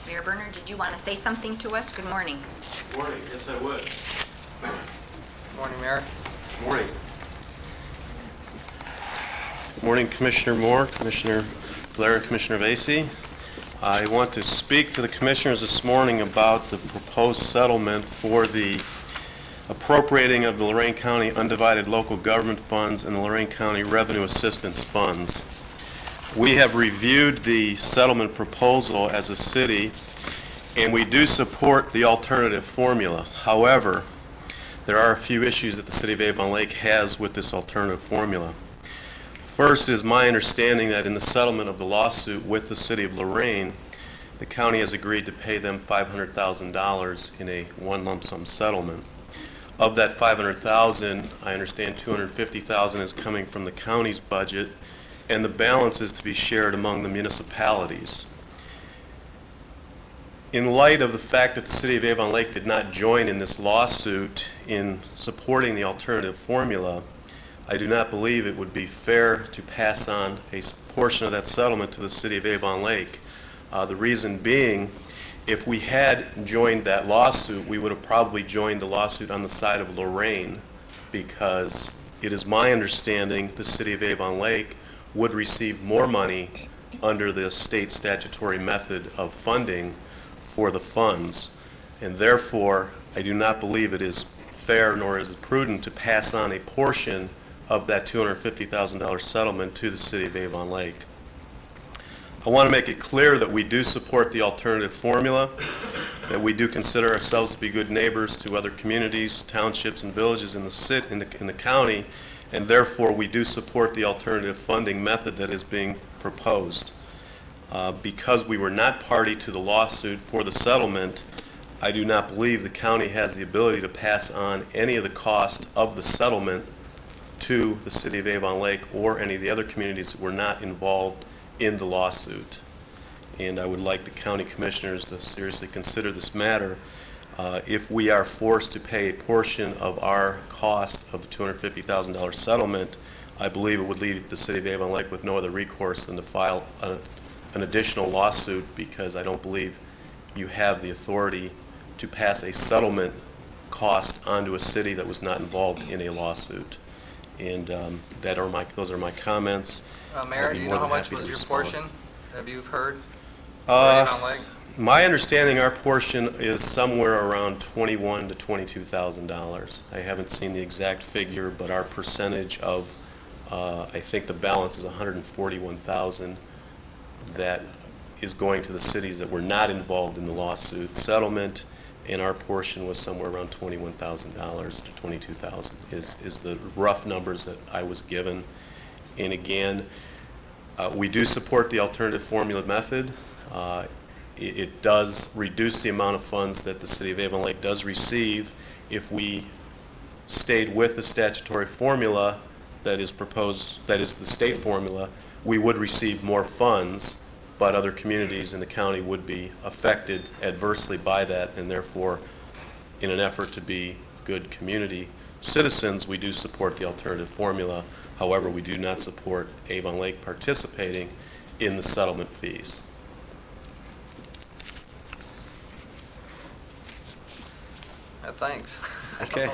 Mayor Bernard, did you want to say something to us? Good morning. Morning, yes I would. Morning, Mayor. Morning. Morning, Commissioner Moore, Commissioner Blair, and Commissioner Vacy. I want to speak to the commissioners this morning about the proposed settlement for the appropriating of the Lorain County Undivided Local Government Funds and the Lorain County Revenue Assistance Funds. We have reviewed the settlement proposal as a city, and we do support the alternative formula. However, there are a few issues that the City of Avon Lake has with this alternative formula. First, it is my understanding that in the settlement of the lawsuit with the City of Lorain, the county has agreed to pay them $500,000 in a one lump sum settlement. Of that $500,000, I understand $250,000 is coming from the county's budget, and the balance is to be shared among the municipalities. In light of the fact that the City of Avon Lake did not join in this lawsuit in supporting the alternative formula, I do not believe it would be fair to pass on a portion of that settlement to the City of Avon Lake. The reason being, if we had joined that lawsuit, we would have probably joined the lawsuit on the side of Lorraine, because it is my understanding the City of Avon Lake would receive more money under the state statutory method of funding for the funds, and therefore I do not believe it is fair nor is it prudent to pass on a portion of that $250,000 settlement to the City of Avon Lake. I want to make it clear that we do support the alternative formula, that we do consider ourselves to be good neighbors to other communities, townships, and villages in the county, and therefore we do support the alternative funding method that is being proposed. Because we were not party to the lawsuit for the settlement, I do not believe the county has the ability to pass on any of the cost of the settlement to the City of Avon Lake or any of the other communities that were not involved in the lawsuit. And I would like the county commissioners to seriously consider this matter. If we are forced to pay a portion of our cost of the $250,000 settlement, I believe it would leave the City of Avon Lake with no other recourse than to file an additional lawsuit, because I don't believe you have the authority to pass a settlement cost onto a city that was not involved in a lawsuit. And those are my comments. Mayor, I'd be do you more know how than much happy to was your respond. portion? Have you heard? Avon Lake? My understanding, our portion is somewhere around $21,000 to $22,000. I haven't seen the exact figure, but our percentage of, I think the balance is $141,000 that is going to the cities that were not involved in the lawsuit settlement, and our portion was somewhere around $21,000 to $22,000 is the rough numbers that I was given. And again, we do support the alternative formula method. It does reduce the amount of funds that the City of Avon Lake does receive. If we stayed with the statutory formula that is proposed, that is the state formula, we would receive more funds, but other communities in the county would be affected adversely by that, and therefore, in an effort to be good community citizens, we do support the alternative formula. However, we do not support Avon Lake participating in the settlement fees. Thanks. Okay.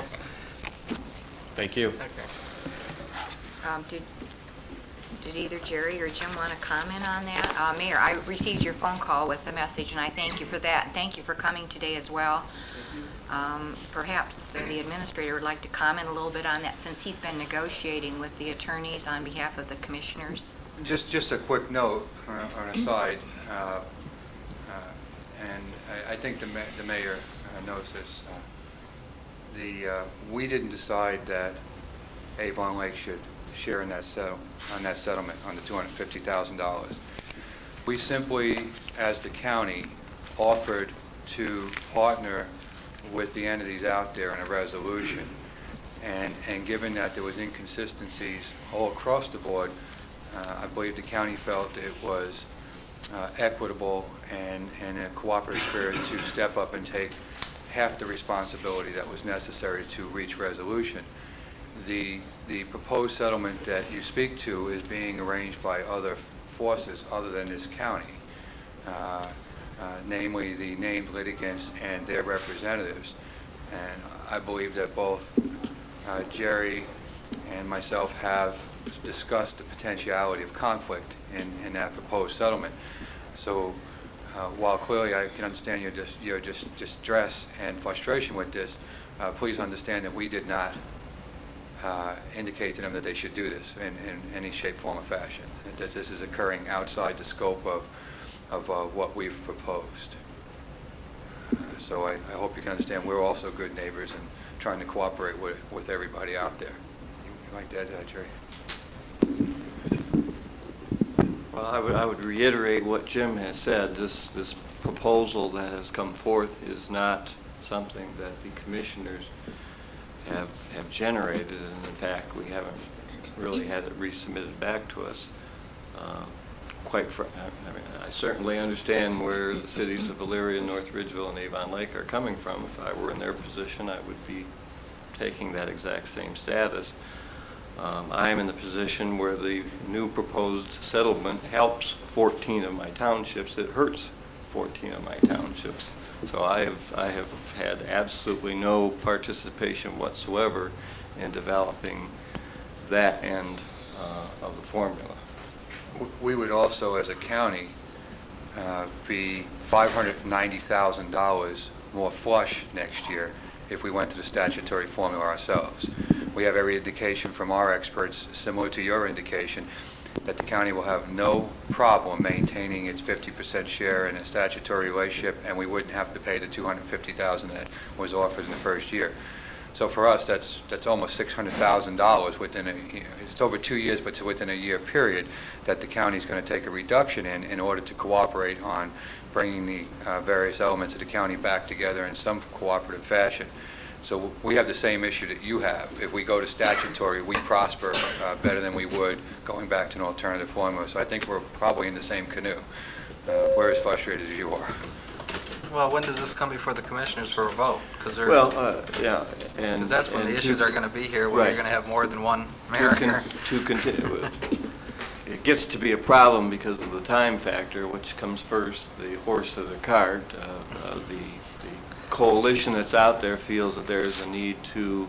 Thank you. Okay. Did either Jerry or Jim want to comment on that? Mayor, I received your phone call with the message, and I thank you for that. Thank you for coming today as well. Perhaps the administrator would like to comment a little bit on that, since he's been negotiating with the attorneys on behalf of the commissioners. Just a quick note on a side, and I think the mayor knows this. We didn't decide that Avon Lake should share in that settlement on the $250,000. We simply, as the county, offered to partner with the entities out there in a resolution, and given that there was inconsistencies all across the board, I believe the county felt it was equitable and in a cooperative spirit to step up and take half the responsibility that was necessary to reach resolution. The proposed settlement that you speak to is being arranged by other forces other than this county, namely the named litigants and their representatives. And I believe that both Jerry and myself have discussed the potentiality of conflict in that proposed settlement. So while clearly I can understand your distress and frustration with this, please understand that we did not indicate to them that they should do this in any shape, form, or fashion. That this is occurring outside the scope of what we've proposed. So I hope you can understand we're also good neighbors and trying to cooperate with everybody out there. You like that, Jerry? Well, I would reiterate what Jim has said. This proposal that has come forth is not something that the commissioners have generated, and in fact, we haven't really had it resubmitted back to us. I certainly understand where the cities of Elyria, North Ridgeville, and Avon Lake are coming from. If I were in their position, I would be taking that exact same status. I am in the position where the new proposed settlement helps 14 of my townships. It hurts 14 of my townships. So I have had absolutely no participation whatsoever in developing that end of the formula. We would also, as a county, be $590,000 more flush next year if we went to the statutory formula ourselves. We have every indication from our experts, similar to your indication, that the county will have no problem maintaining its 50% share in a statutory relationship, and we wouldn't have to pay the $250,000 that was offered in the first year. So for us, that's almost $600,000 within it's over 2 years, but it's within a year period that the county is going to take a reduction in order to cooperate on bringing the various elements of the county back together in some cooperative fashion. So we have the same issue that you have. If we go to statutory, we prosper better than we would going back to an alternative formula. So I think we're probably in the same canoe. We're as frustrated as you are. Well, when does this come before the commissioners for a vote? Because Yeah, and that's when the issues are going to be here, where right. you're going to have more than one mayor here. it gets to be a problem because of the time factor, which comes first, the horse or the cart. The coalition that's out there feels that there is a need to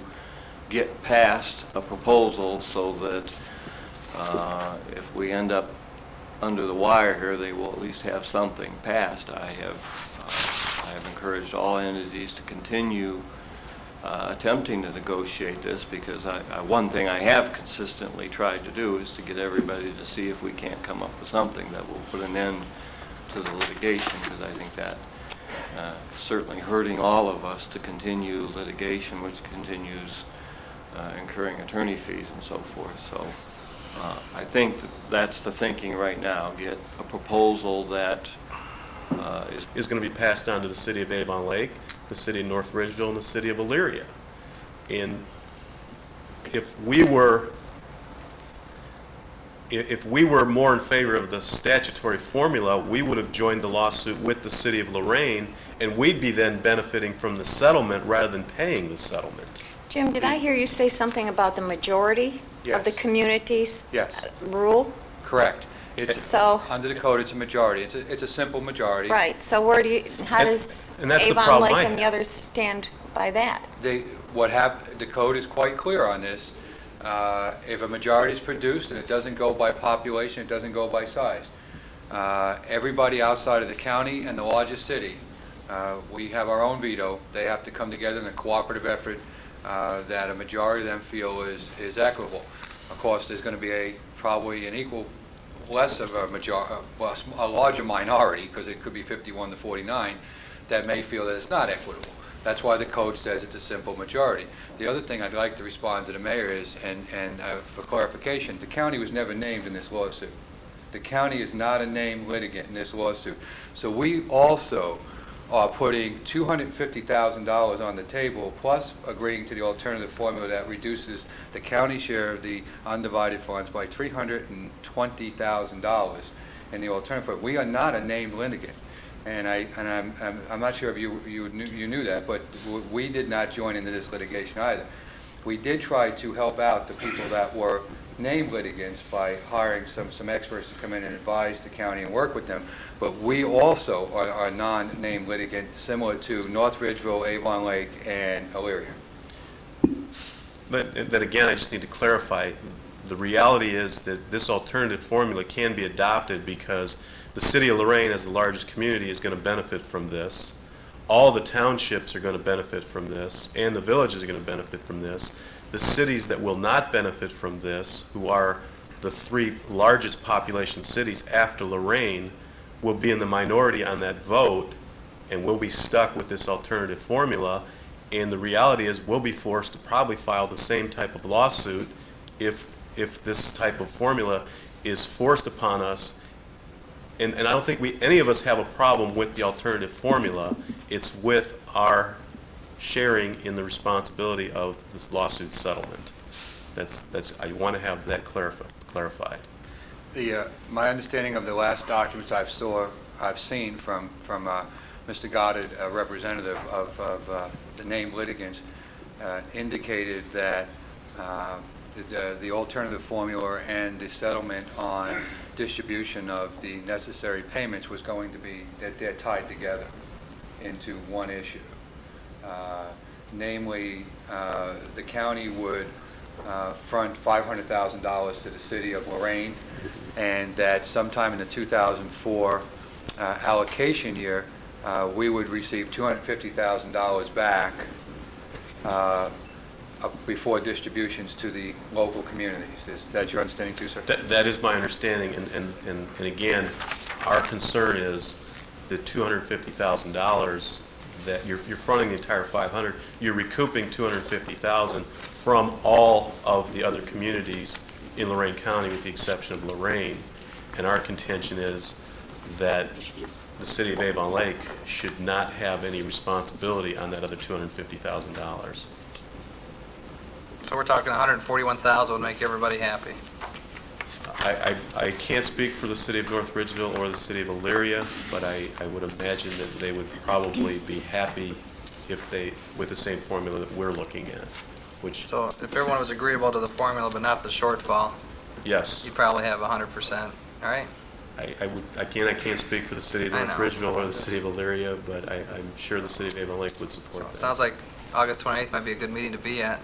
get past a proposal so that if we end up under the wire here, they will at least have something passed. I have encouraged all entities to continue attempting to negotiate this, because one thing I have consistently tried to do is to get everybody to see if we can't come up with something that will put an end to the litigation, because I think that certainly hurting all of us to continue litigation, which continues incurring attorney fees and so forth. So I think that's the thinking right now, get a proposal that Is going to be passed on to the city of Avon Lake, the city of North Ridgeville, and the city of Elyria. And if we were more in favor of the statutory formula, we would have joined the lawsuit with the city of Lorain, and we'd be then benefiting from the settlement rather than paying the settlement. Jim, did I hear you say something about the majority of the Yes. communities Yes, rule? correct. It's, So, under the code, it's a majority. It's a simple majority. right, so where do you, how And- does and that's the Avon problem Lake I and the have. others stand by that? The code is quite clear on this. If a majority is produced, and it doesn't go by population, it doesn't go by size. Everybody outside of the county and the largest city, we have our own veto. They have to come together in a cooperative effort that a majority of them feel is equitable. Of course, there's going to be probably an equal, less of a larger minority, because it could be 51 to 49, that may feel that it's not equitable. That's why the code says it's a simple majority. The other thing I'd like to respond to the mayor is, and for clarification, the county was never named in this lawsuit. The county is not a named litigant in this lawsuit. So we also are putting $250,000 on the table, plus agreeing to the alternative formula that reduces the county share of the undivided funds by $320,000 in the alternative formula. We are not a named litigant. And I'm not sure if you knew that, but we did not join into this litigation either. We did try to help out the people that were named litigants by hiring some experts to come in and advise the county and work with them. But we also are non-named litigant, similar to North Ridgeville, Avon Lake, and Elyria. But then again, I just need to clarify, the reality is that this alternative formula can be adopted because the city of Lorain, as the largest community, is going to benefit from this. All the townships are going to benefit from this, and the villages are going to benefit from this. The cities that will not benefit from this, who are the three largest population cities after Lorain, will be in the minority on that vote, and we'll be stuck with this alternative formula. And the reality is we'll be forced to probably file the same type of lawsuit if this type of formula is forced upon us. And I don't think any of us have a problem with the alternative formula. It's with our sharing in the responsibility of this lawsuit settlement. I want to have that clarified. My understanding of the last documents I've seen from Mr. Goddard, a representative of the named litigants, indicated that the alternative formula and the settlement on distribution of the necessary payments was going to be, that they're tied together into one issue. Namely, the county would front $500,000 to the city of Lorain, and that sometime in the 2004 allocation year, we would receive $250,000 back before distributions to the local communities. Is that your understanding too, sir? That is my understanding, and again, our concern is the $250,000 that you're fronting the entire $500,000, you're recouping $250,000 from all of the other communities in Lorain County with the exception of Lorain. And our contention is that the city of Avon Lake should not have any responsibility on that other $250,000. So we're talking 141,000 would make everybody happy. I can't speak for the city of North Ridgeville or the city of Elyria, but I would imagine that they would probably be happy with the same formula that we're looking at, which... So if everyone was agreeable to the formula but not the shortfall, Yes. you probably have 100%, all right? I can't speak for the city of I North know. Ridgeville or the city of Elyria, but I'm sure the city of Avon Lake would So support it that. sounds like August 28th might be a good meeting to be at.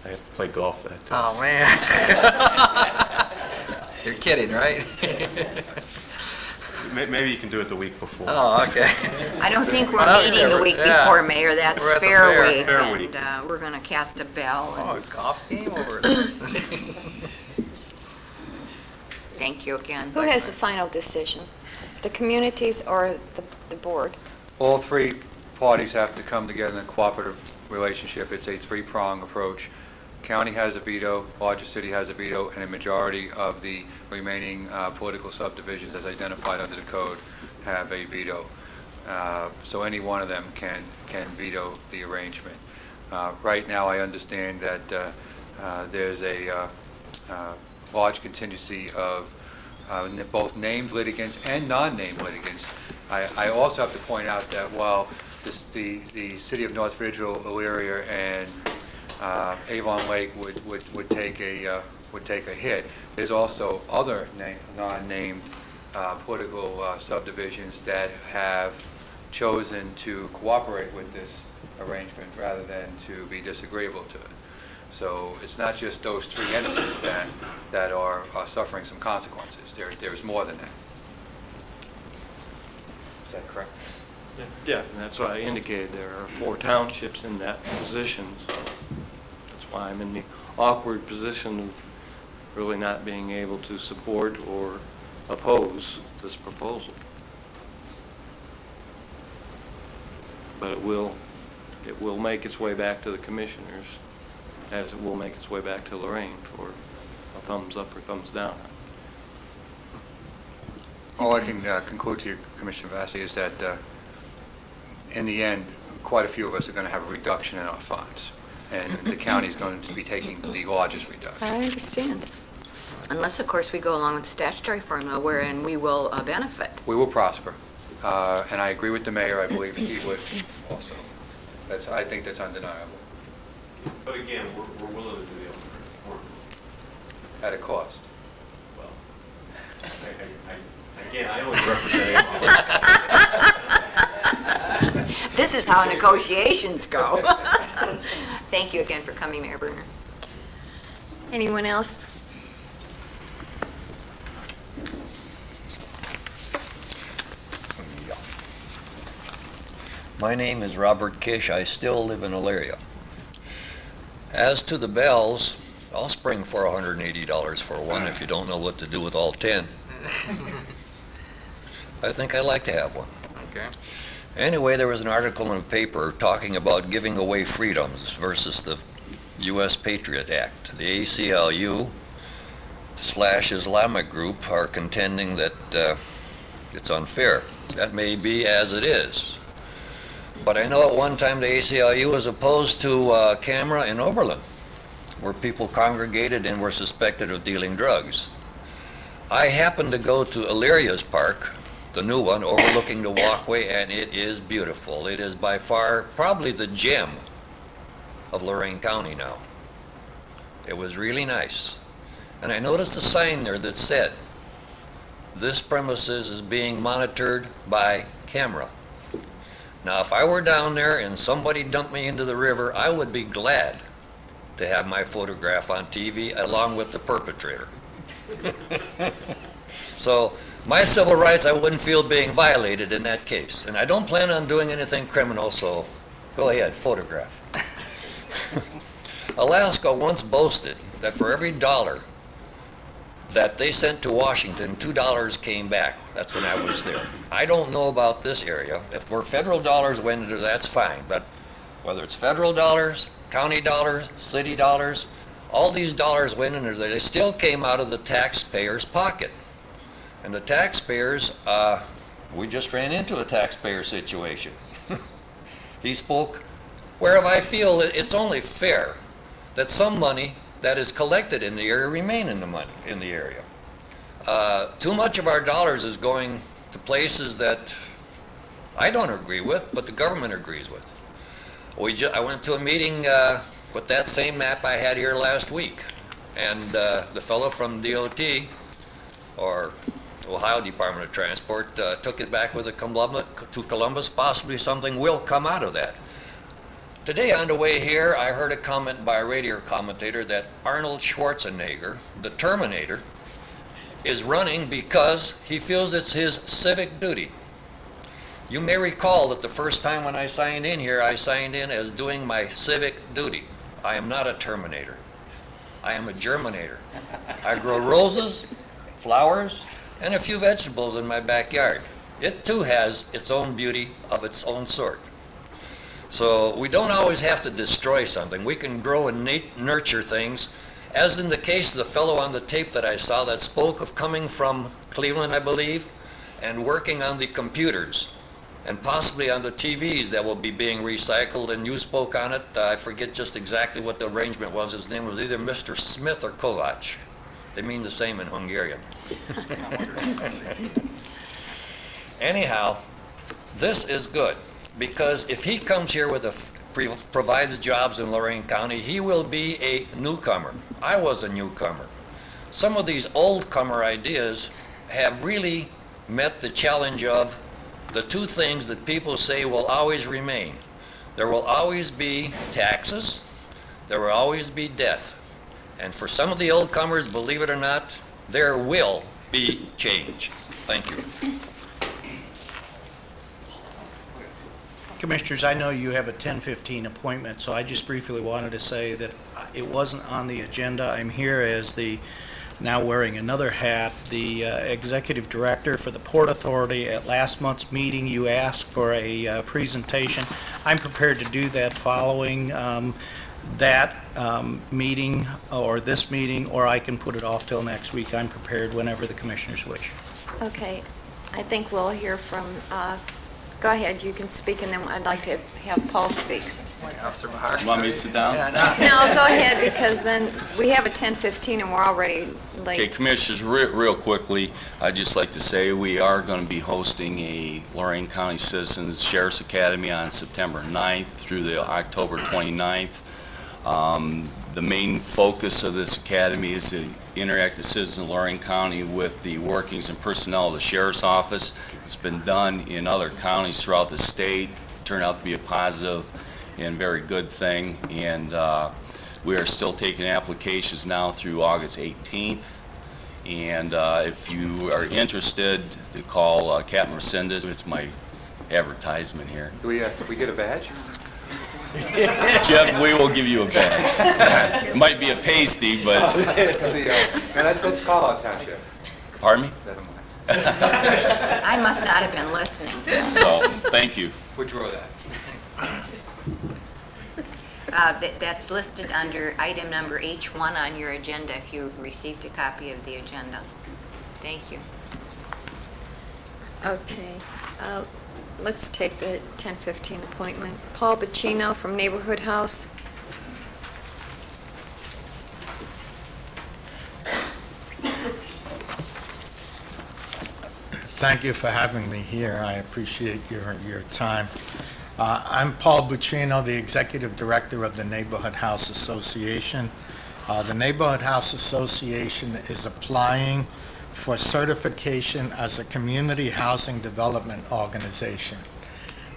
I have to play golf that day. Oh, man. You're kidding, right? Maybe you can do it the week before. Oh, okay. I don't think Well, we're meeting the yeah. week before, Mayor. That's We're at the Fair fair. Week. Fair Week. And we're going to cast a bell. Oh, and a golf game over there. Thank you again. Who has the final decision? The communities or the board? All three parties have to come together in a cooperative relationship. It's a three-prong approach. County has a veto, largest city has a veto, and a majority of the remaining political subdivisions as identified under the code have a veto. So any one of them can veto the arrangement. Right now, I understand that there's a large contingency of both named litigants and non-named litigants. I also have to point out that while the city of North Ridgeville, Elyria, and Avon Lake would take a hit, there's also other non-named political subdivisions that have chosen to cooperate with this arrangement rather than to be disagreeable to it. So it's not just those three entities that are suffering some consequences. There's more than that. Is that correct? Yeah, and that's why I indicated there are 4 townships in that position, so that's why I'm in the awkward position of really not being able to support or oppose this proposal. But it will make its way back to the commissioners, as it will make its way back to Lorraine for a thumbs up or thumbs down. All I can conclude to you, Commissioner Vassie, is that in the end, quite a few of us are going to have a reduction in our funds, and the county is going to be taking the largest reduction. I understand. Unless, of course, we go along with the statutory formula wherein we will benefit. We will prosper, and I agree with the mayor. I believe he would also. I think that's undeniable, But again, we're willing to do the alternative formula. at a cost. Well, I only represent Avon. This is how negotiations go. Thank you again for coming, Mayor Bruner. Anyone else? My name is Robert Kish. I still live in Elyria. As to the bells, I'll spring for $180 for one if you don't know what to do with all 10. I think I'd like to have one. Okay. Anyway, there was an article in the paper talking about giving away freedoms versus the U.S. Patriot Act. The ACLU/Islamic group are contending that it's unfair. That may be as it is. But I know at one time the ACLU was opposed to a camera in Oberlin, where people congregated and were suspected of dealing drugs. I happened to go to Illyria's park, the new one, overlooking the walkway, and it is beautiful. It is by far probably the gem of Lorain County now. It was really nice. And I noticed a sign there that said, "This premises is being monitored by camera." Now, if I were down there and somebody dumped me into the river, I would be glad to have my photograph on TV along with the perpetrator. So, my civil rights, I wouldn't feel being violated in that case. And I don't plan on doing anything criminal, so go ahead, photograph. Alaska once boasted that for every $1 that they sent to Washington, $2 came back. That's when I was there. I don't know about this area. If where federal dollars went into, that's fine. But whether it's federal dollars, county dollars, city dollars, all these dollars went in there. They still came out of the taxpayer's pocket. And the taxpayers, we just ran into a taxpayer situation. He spoke, whereof I feel it's only fair that some money that is collected in the area remain in the area. Too much of our dollars is going to places that I don't agree with, but the government agrees with. I went to a meeting with that same map I had here last week. and the fellow from DOT, or Ohio Department of Transport, took it back with to Columbus. Possibly something will come out of that. Today on the way here, I heard a comment by a radio commentator that Arnold Schwarzenegger, the Terminator, is running because he feels it's his civic duty. You may recall that the first time when I signed in here, I signed in as doing my civic duty. I am not a Terminator. I am a germinator. I grow roses, flowers, and a few vegetables in my backyard. It too has its own beauty of its own sort. So we don't always have to destroy something. We can grow and nurture things, as in the case of the fellow on the tape that I saw that spoke of coming from Cleveland, I believe, and working on the computers and possibly on the TVs that will be being recycled, and you spoke on it. I forget just exactly what the arrangement was. His name was either Mr. Smith or Kovac. They mean the same in Hungarian. Anyhow, this is good, because if he comes here with provides jobs in Lorain County, he will be a newcomer. I was a newcomer. Some of these old-comer ideas have really met the challenge of the two things that people say will always remain. There will always be taxes, there will always be death. And for some of the old comers, believe it or not, there will be change. Thank you. Commissioners, I know you have a 10:15 appointment, so I just briefly wanted to say that it wasn't on the agenda. I'm here as the, now wearing another hat, the Executive Director for the Port Authority. At last month's meeting, you asked for a presentation. I'm prepared to do that following that meeting or this meeting, or I can put it off till next week. I'm prepared whenever the commissioners wish. Okay, I think we'll hear from, go ahead, you can speak, and then I'd like to have Paul speak. Officer Bahar. Want me to sit down? Yeah, No, go ahead, because then we have a 10:15 and we're already late. Okay, Commissioners, real quickly, I'd just like to say we are going to be hosting a Lorain County Citizens Sheriff's Academy on September 9th through the October 29th. The main focus of this academy is to interact the citizens of Lorain County with the workings and personnel of the Sheriff's Office. It's been done in other counties throughout the state. It turned out to be a positive and very good thing, and we are still taking applications now through August 18th. And if you are interested, to call Captain Resendez. It's my advertisement here. Do we get a badge? Jeb, we will give you a badge. It might be a pasty, but... Let's call out Township. Pardon me? I must not have been listening. So, thank you. Withdraw that. That's listed under item number H1 on your agenda if you received a copy of the agenda. Thank you. Okay, let's take the 10:15 appointment. Paul Bacino from Neighborhood House. Thank you for having me here. I appreciate your time. I'm Paul Buccino, the Executive Director of the Neighborhood House Association. The Neighborhood House Association is applying for certification as a community housing development organization.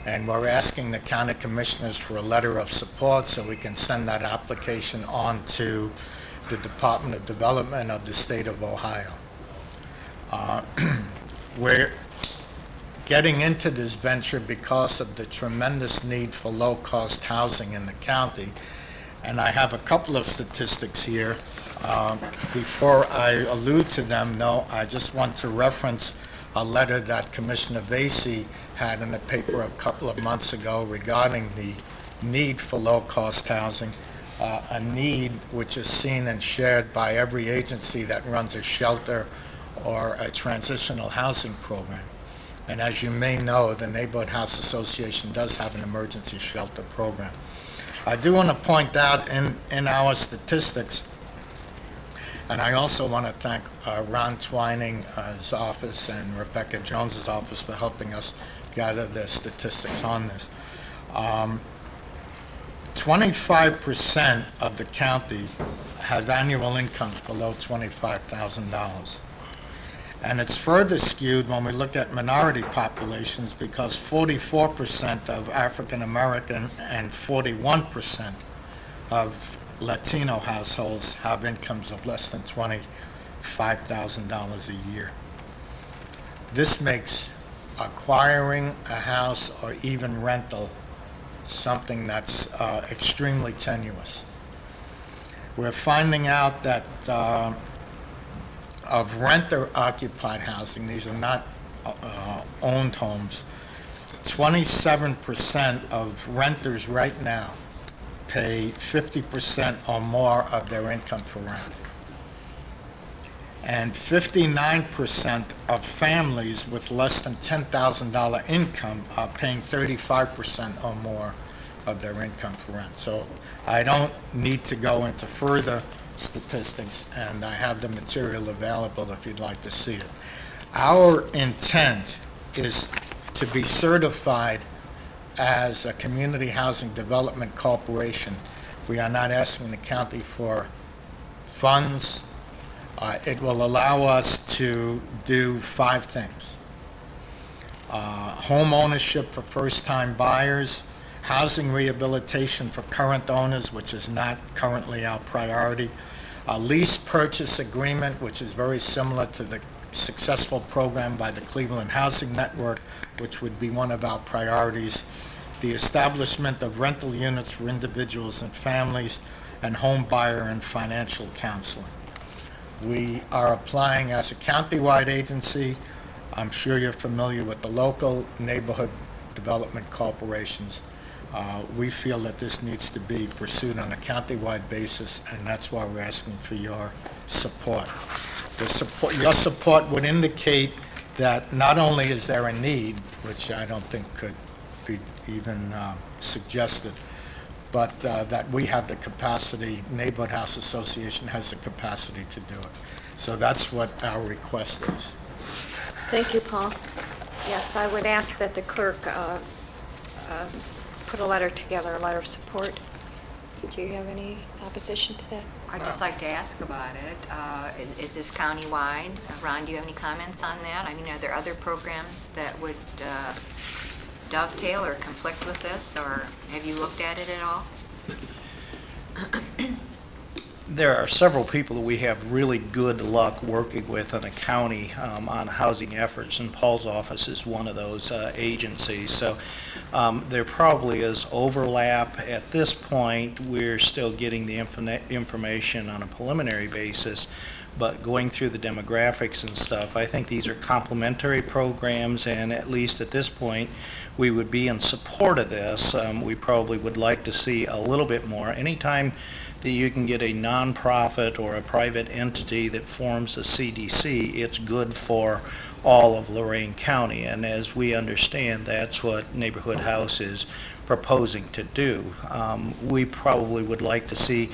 And we're asking the county commissioners for a letter of support so we can send that application on to the Department of Development of the state of Ohio. We're getting into this venture because of the tremendous need for low-cost housing in the county. And I have a couple of statistics here. Before I allude to them, though, I just want to reference a letter that Commissioner Vasey had in the paper a couple of months ago regarding the need for low-cost housing, a need which is seen and shared by every agency that runs a shelter or a transitional housing program. And as you may know, the Neighborhood House Association does have an emergency shelter program. I do want to point out in our statistics, and I also want to thank Ron Twining's office and Rebecca Jones's office for helping us gather the statistics on this. 25% of the county have annual incomes below $25,000. And it's further skewed when we look at minority populations because 44% of African American and 41% of Latino households have incomes of less than $25,000 a year. This makes acquiring a house or even rental something that's extremely tenuous. We're finding out that of renter-occupied housing, these are not owned homes, 27% of renters right now pay 50% or more of their income for rent. And 59% of families with less than $10,000 income are paying 35% or more of their income for rent. So I don't need to go into further statistics, and I have the material available if you'd like to see it. Our intent is to be certified as a community housing development corporation. We are not asking the county for funds. It will allow us to do 5 things. Home ownership for first-time buyers, housing rehabilitation for current owners, which is not currently our priority, a lease purchase agreement, which is very similar to the successful program by the Cleveland Housing Network, which would be one of our priorities, the establishment of rental units for individuals and families, and home buyer and financial counseling. We are applying as a countywide agency. I'm sure you're familiar with the local neighborhood development corporations. We feel that this needs to be pursued on a countywide basis, and that's why we're asking for your support. Your support would indicate that not only is there a need, which I don't think could be even suggested, but that we have the capacity, Neighborhood House Association has the capacity to do it. So that's what our request is. Thank you, Paul. Yes, I would ask that the clerk put a letter together, a letter of support. Do you have any opposition to that? I'd just like to ask about it. Is this countywide? Ron, do you have any comments on that? I mean, are there other programs that would dovetail or conflict with this, or have you looked at it at all? There are several people that we have really good luck working with in the county on housing efforts, and Paul's office is one of those agencies. So there probably is overlap. At this point, we're still getting the information on a preliminary basis, but going through the demographics and stuff, I think these are complementary programs, and at least at this point, we would be in support of this. We probably would like to see a little bit more. Anytime that you can get a nonprofit or a private entity that forms a CDC, it's good for all of Lorain County, and as we understand, that's what Neighborhood House is proposing to do. We probably would like to see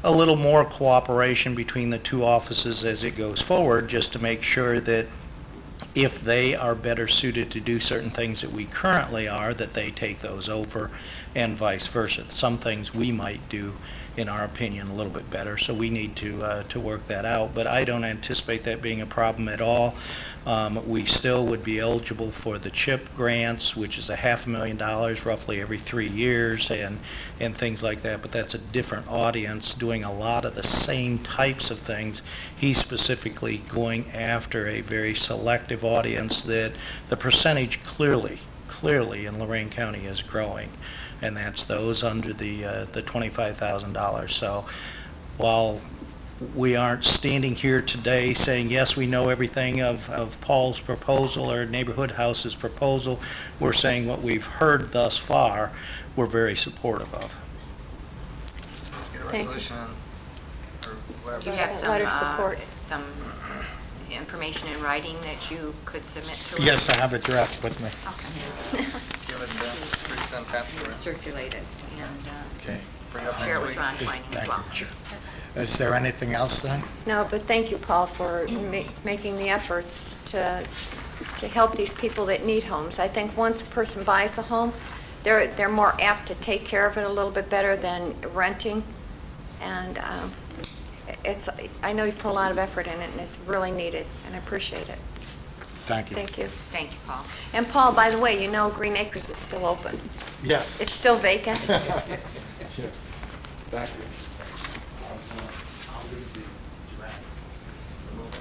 a little more cooperation between the two offices as it goes forward, just to make sure that if they are better suited to do certain things that we currently are, that they take those over, and vice versa. Some things we might do, in our opinion, a little bit better, so we need to work that out. But I don't anticipate that being a problem at all. We still would be eligible for the CHIP grants, which is $500,000 roughly every 3 years, and things like that. But that's a different audience doing a lot of the same types of things. He's specifically going after a very selective audience that the percentage clearly in Lorain County is growing, and that's those under the $25,000. So while we aren't standing here today saying, yes, we know everything of Paul's proposal or Neighborhood House's proposal, we're saying what we've heard thus far, we're very supportive of. Let's get a Thank you. resolution or whatever. Do you have Letter of support. some information in writing that you could submit to us? Yes, I have a draft with me. Okay. Let's give it resend, pass it around. Circulate it and Okay. Bring it up share next it with week. Ron Twining as Thank well. you. Is there anything else then? No, but thank you, Paul, for making the efforts to help these people that need homes. I think once a person buys a home, they're more apt to take care of it a little bit better than renting. And I know you've put a lot of effort in it, and it's really needed, and I appreciate it. Thank you. Thank you. Thank you, Paul. And Paul, by the way, you know Green Acres is still open. Yes. It's still vacant? Sure. Thank you.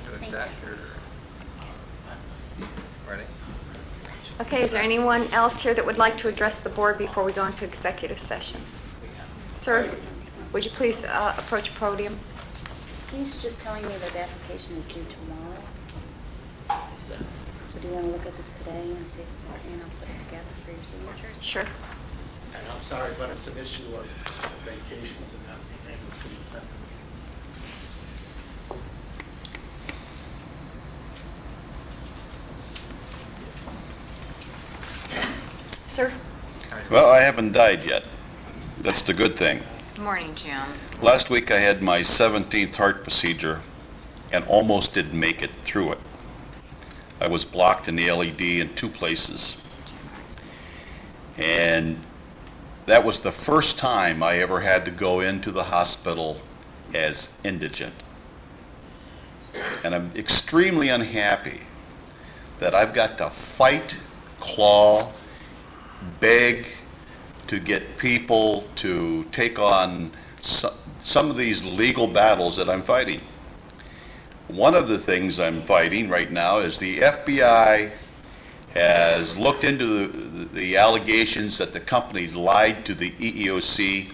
To exec, ready? Okay, is there anyone else here that would like to address the board before we go into executive session? Sir, would you please approach the podium? He's just telling me that the application is due tomorrow. So do you want to look at this today and see if it's okay, and I'll put it together for your signatures? Sure. And I'm sorry, but it's an issue of vacations and not being able to attend. Sir? Well, I haven't died yet. That's the good thing. Good morning, Jim. Last week I had my 17th heart procedure and almost didn't make it through it. I was blocked in the LED in 2 places. And that was the first time I ever had to go into the hospital as indigent. And I'm extremely unhappy that I've got to fight, claw, beg to get people to take on some of these legal battles that I'm fighting. One of the things I'm fighting right now is the FBI has looked into the allegations that the company lied to the EEOC.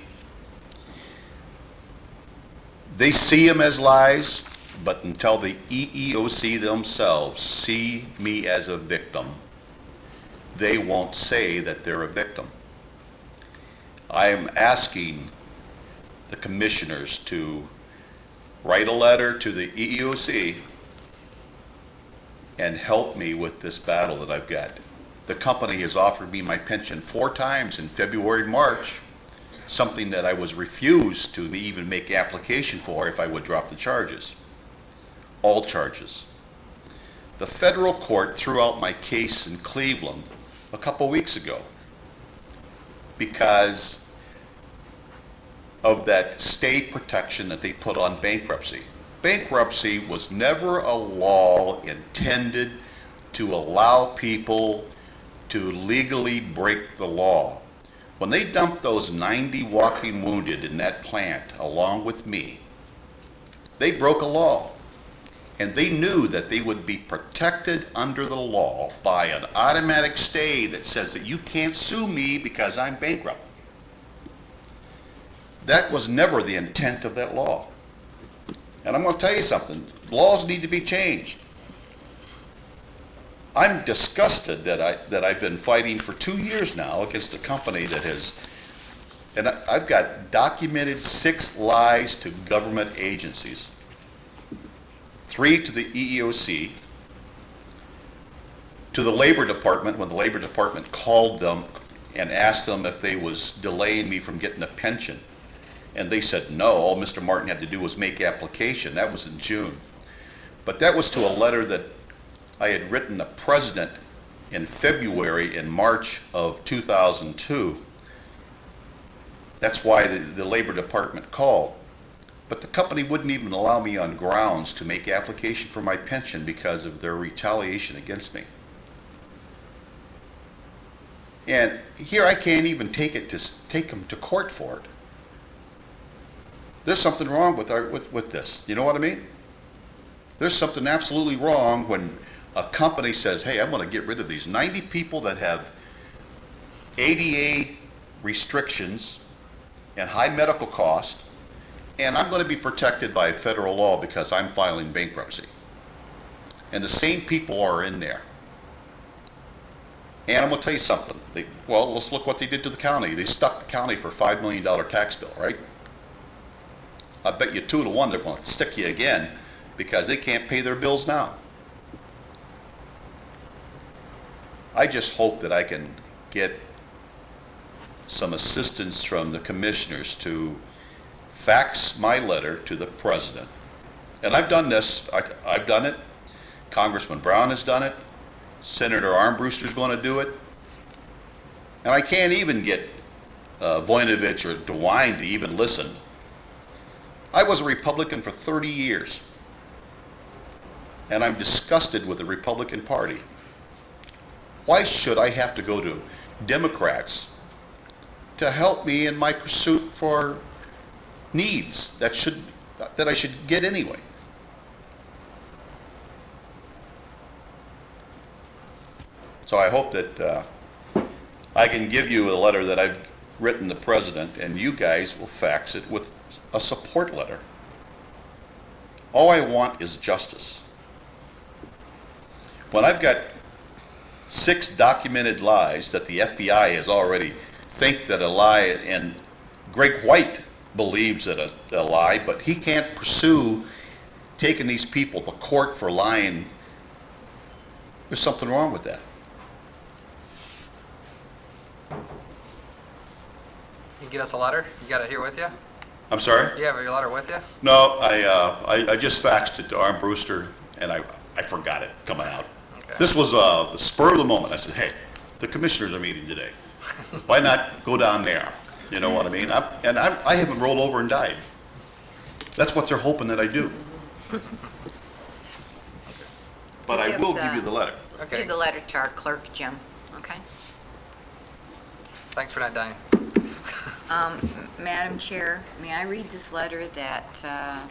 They see them as lies, but until the EEOC themselves see me as a victim, they won't say that they're a victim. I am asking the commissioners to write a letter to the EEOC and help me with this battle that I've got. The company has offered me my pension 4 times in February and March, something that I was refused to even make application for if I would drop the charges. All charges. The federal court threw out my case in Cleveland a couple weeks ago because of that state protection that they put on bankruptcy. Bankruptcy was never a law intended to allow people to legally break the law. When they dumped those 90 walking wounded in that plant along with me, they broke a law. And they knew that they would be protected under the law by an automatic stay that says that you can't sue me because I'm bankrupt. That was never the intent of that law. And I'm going to tell you something, laws need to be changed. I'm disgusted that I've been fighting for 2 years now against a company that has, and I've got documented 6 lies to government agencies. 3 to the EEOC, to the Labor Department when the Labor Department called them and asked them if they was delaying me from getting a pension. And they said no, all Mr. Martin had to do was make application. That was in June. But that was to a letter that I had written the president in February and March of 2002. That's why the Labor Department called. But the company wouldn't even allow me on grounds to make application for my pension because of their retaliation against me. And here I can't even take them to court for it. There's something wrong with this. You know what I mean? There's something absolutely wrong when a company says, hey, I'm going to get rid of these 90 people that have ADA restrictions and high medical cost, and I'm going to be protected by federal law because I'm filing bankruptcy. And the same people are in there. And I'm going to tell you something. Well, let's look what they did to the county. They stuck the county for a $5 million tax bill, right? I bet you 2 to 1 they're going to stick you again because they can't pay their bills now. I just hope that I can get some assistance from the commissioners to fax my letter to the president. And I've done this. I've done it. Congressman Brown has done it. Senator Armbruster's going to do it. And I can't even get Voinovich or DeWine to even listen. I was a Republican for 30 years, and I'm disgusted with the Republican Party. Why should I have to go to Democrats to help me in my pursuit for needs that I should get anyway? So I hope that I can give you a letter that I've written the president, and you guys will fax it with a support letter. All I want is justice. When I've got 6 documented lies that the FBI has already think that a lie, and Greg White believes that a lie, but he can't pursue taking these people to court for lying, there's something wrong with that. You get us a letter? You got it here with you? I'm sorry? You have your letter with you? No, I just faxed it to Arm Brewster, and I forgot it coming out. Okay. This was the spur of the moment. I said, hey, the commissioners are meeting today. Why not go down there? You know what I mean? I haven't rolled over and died. That's what they're hoping that I do. But I will give you the letter. Okay. Give the letter to our clerk, Jim, okay? Thanks for not dying. Madam Chair, may I read this letter that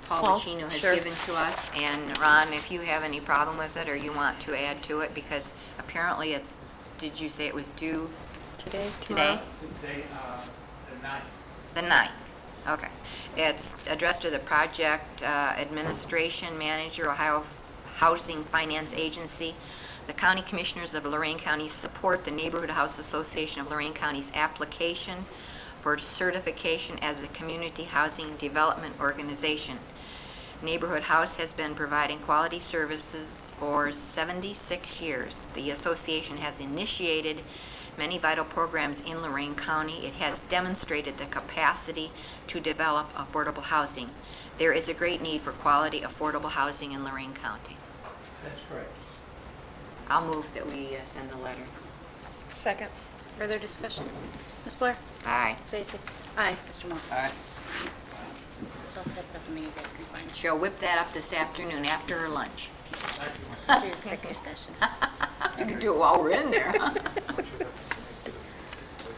Paul Paul, Bacino has sure. given to us? And Ron, if you have any problem with it or you want to add to it, because apparently it's, did you say it was due Today? today? Today, the 9th. The 9th, okay. It's addressed to the Project Administration Manager, Ohio Housing Finance Agency. The County Commissioners of Lorain County support the Neighborhood House Association of Lorain County's application for certification as a community housing development organization. Neighborhood House has been providing quality services for 76 years. The association has initiated many vital programs in Lorain County. It has demonstrated the capacity to develop affordable housing. There is a great need for quality, affordable housing in Lorain County. That's correct. I'll move that we send the letter. Second. Further discussion? Ms. Blair? Aye. Ms. Vacy? Aye. Mr. Moore? All right. I'll type it up and then you guys can sign it. She'll whip that up this afternoon after her lunch. Do your executive session. You can do it while we're in there.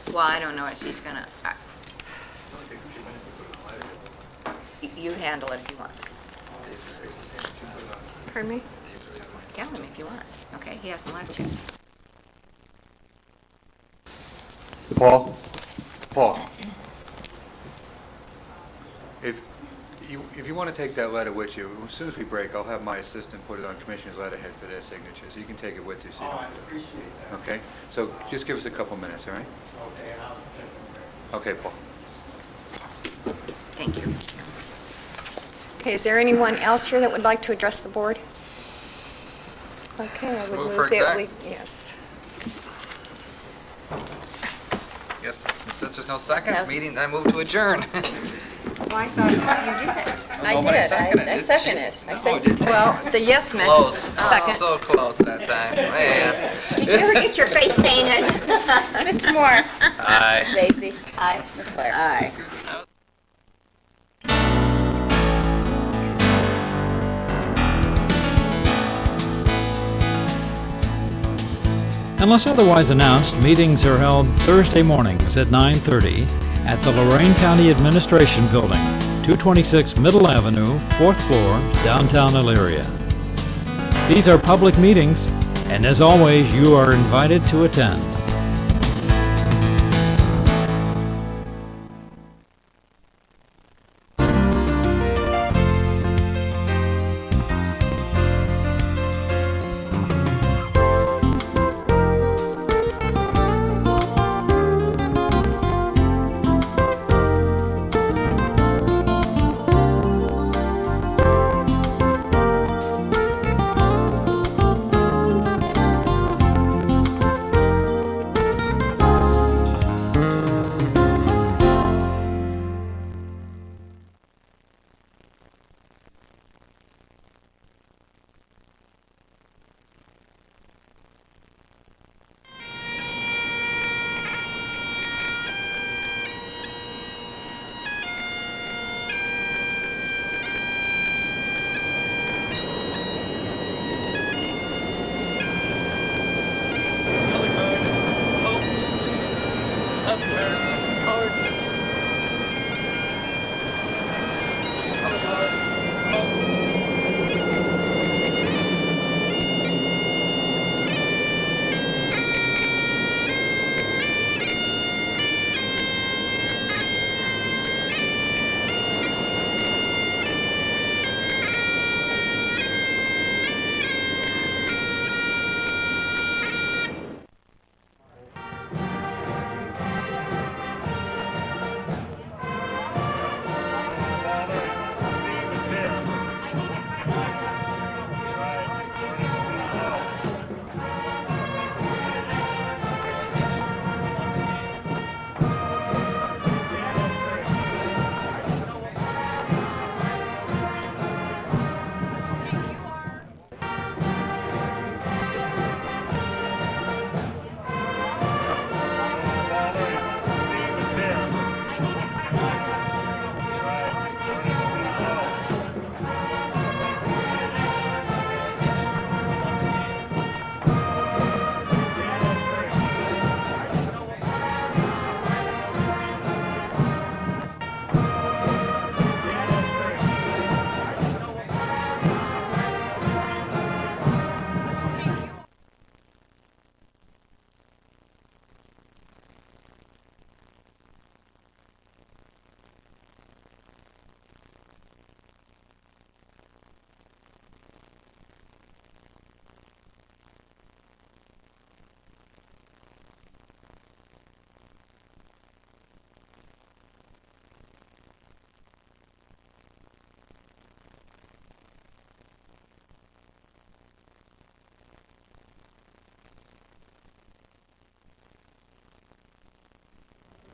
Well, I don't know what she's gonna, you handle it if you want. Pardon me? Tell him if you want. Okay, he hasn't left you. Paul? If you want to take that letter with you, as soon as we break, I'll have my assistant put it on Commissioner's letterhead for their signature, so you can take it with you. So you don't I appreciate that. Okay? So just give us a couple minutes, all right? Okay, and I'll check them. Okay, Paul. Thank you. Okay, is there anyone else here that would like to address the board? Okay, I would Move move for that exec. we, yes. Yes, since there's no second, Yes. meeting, I move to adjourn. Well, I thought you did. I Nobody did, seconded, I did she? seconded. I Oh, said, did they? well, the yes meant Close. second. So close that time, man. Did you ever get your face painted? Mr. Moore? Aye. Ms. Vacy? Aye. Ms. Blair? Aye. Unless otherwise announced, meetings are held Thursday mornings at 9:30 at the Lorain County Administration Building, 226 Middle Avenue, 4th floor, downtown Elyria. These are public meetings, and as always, you are invited to attend.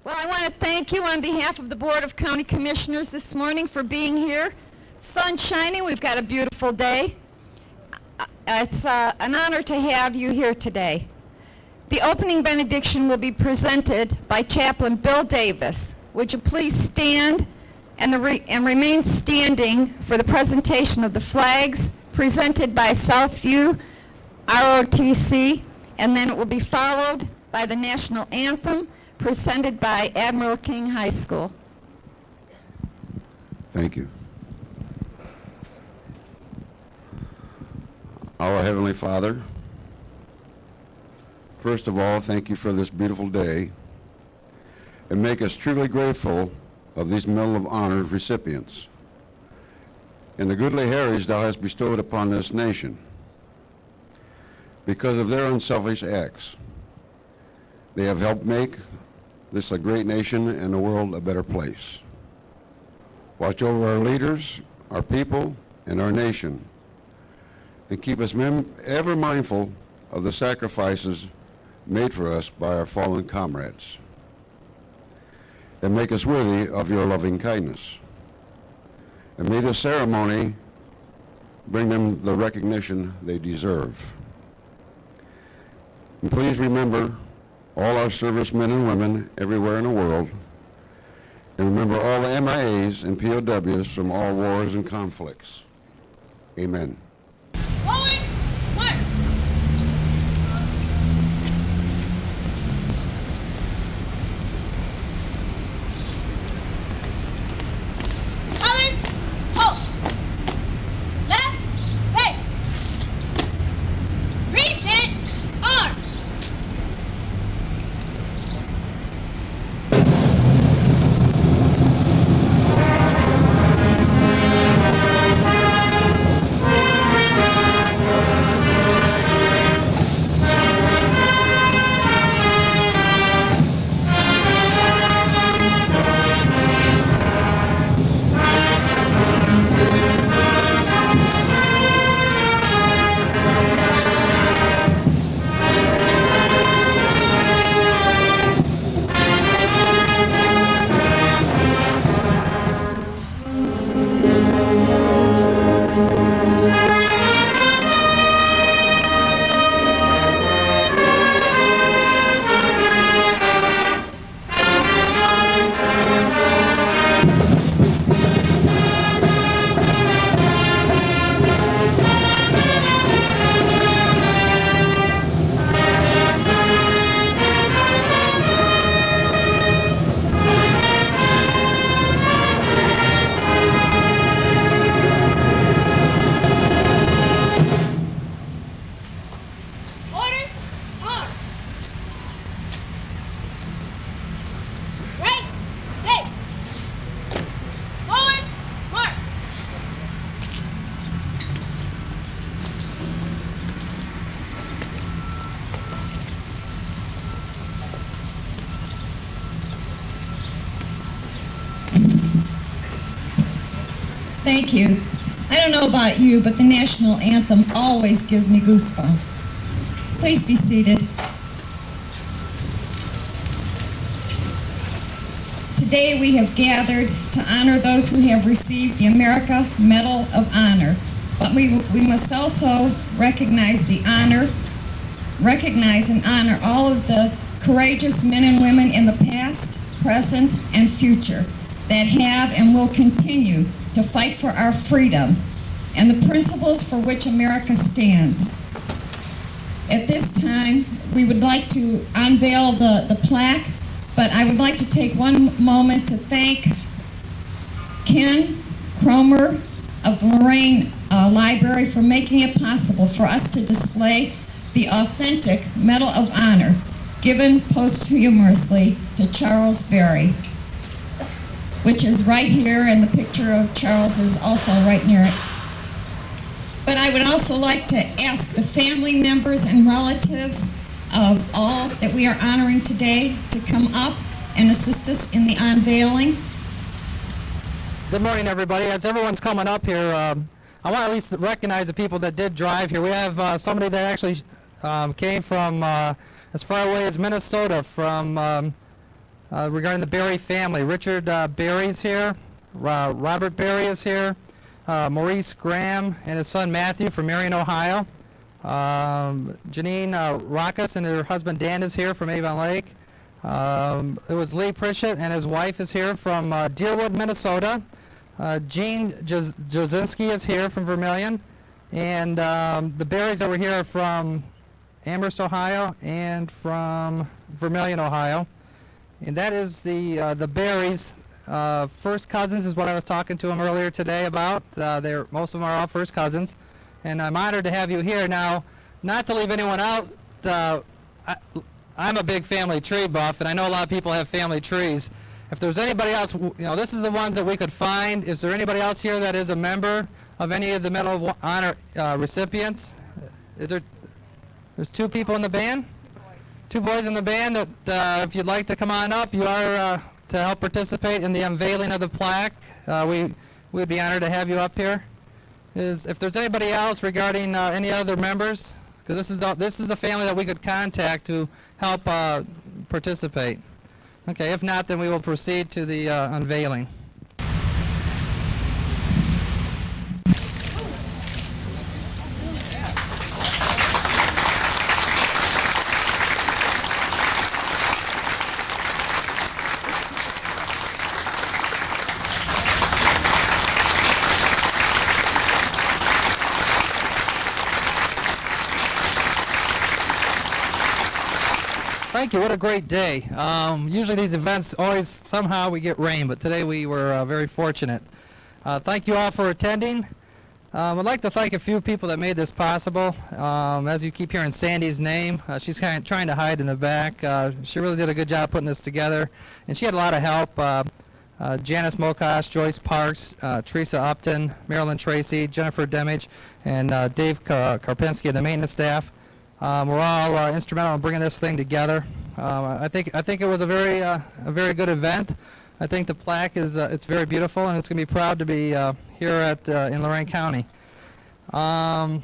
Well, I want to thank you on behalf of the Board of County Commissioners this morning for being here. Sun's shining. We've got a beautiful day. It's an honor to have you here today. The opening benediction will be presented by Chaplain Bill Davis. Would you please stand and remain standing for the presentation of the flags presented by Southview ROTC, and then it will be followed by the national anthem presented by Admiral King High School. Thank you. Our Heavenly Father, first of all, thank you for this beautiful day, and make us truly grateful of these Medal of Honor recipients and the goodly heritage thou hast bestowed upon this nation. Because of their unselfish acts, they have helped make this a great nation and the world a better place. Watch over our leaders, our people, and our nation, and keep us ever mindful of the sacrifices made for us by our fallen comrades, and make us worthy of your loving kindness. And may this ceremony bring them the recognition they deserve. And please remember all our servicemen and women everywhere in the world, and remember all the MIAs and POWs from all wars and conflicts. Amen. Forward, march! Colors, hold! Left, face! Present, arms! Order, arms! Right, face! Forward, march! Thank you. I don't know about you, but the national anthem always gives me goosebumps. Please be seated. Today we have gathered to honor those who have received the America Medal of Honor. But we must also recognize and honor all of the courageous men and women in the past, present, and future that have and will continue to fight for our freedom and the principles for which America stands. At this time, we would like to unveil the plaque, but I would like to take one moment to thank Ken Cromer of the Lorain Library for making it possible for us to display the authentic Medal of Honor given posthumously to Charles Berry, which is right here, and the picture of Charles is also right near it. But I would also like to ask the family members and relatives of all that we are honoring today to come up and assist us in the unveiling. Good morning, everybody. As everyone's coming up here, I want to at least recognize the people that did drive here. We have somebody that actually came from as far away as Minnesota, from regarding the Berry family. Richard Berry is here. Robert Berry is here. Maurice Graham and his son Matthew from Marion, Ohio. Janine Rackus and her husband Dan is here from Avon Lake. It was Lee Pritchett and his wife is here from Deerwood, Minnesota. Gene Jozinski is here from Vermilion. And the Berries over here are from Amherst, Ohio, and from Vermilion, Ohio. And that is the Berries. First cousins is what I was talking to them earlier today about. Most of them are all first cousins. And I'm honored to have you here. Now, not to leave anyone out, I'm a big family tree buff, and I know a lot of people have family trees. If there's anybody else, this is the ones that we could find. Is there anybody else here that is a member of any of the Medal of Honor recipients? There's 2 people in the band? 2 boys in the band that if you'd like to come on up, you are to help participate in the unveiling of the plaque. We'd be honored to have you up here. If there's anybody else regarding any other members, because this is the family that we could contact to help participate. Okay, if not, then we will proceed to the unveiling. Thank you. What a great day. Usually these events always somehow we get rain, but today we were very fortunate. Thank you all for attending. I'd like to thank a few people that made this possible. As you keep hearing Sandy's name, she's kind of trying to hide in the back. She really did a good job putting this together, and she had a lot of help. Janice Mokosh, Joyce Parks, Teresa Upton, Marilyn Tracy, Jennifer Demage, and Dave Karpinski, the maintenance staff. We're all instrumental in bringing this thing together. I think it was a very good event. I think the plaque is it's very beautiful, and it's going to be proud to be here in Lorain County. Let's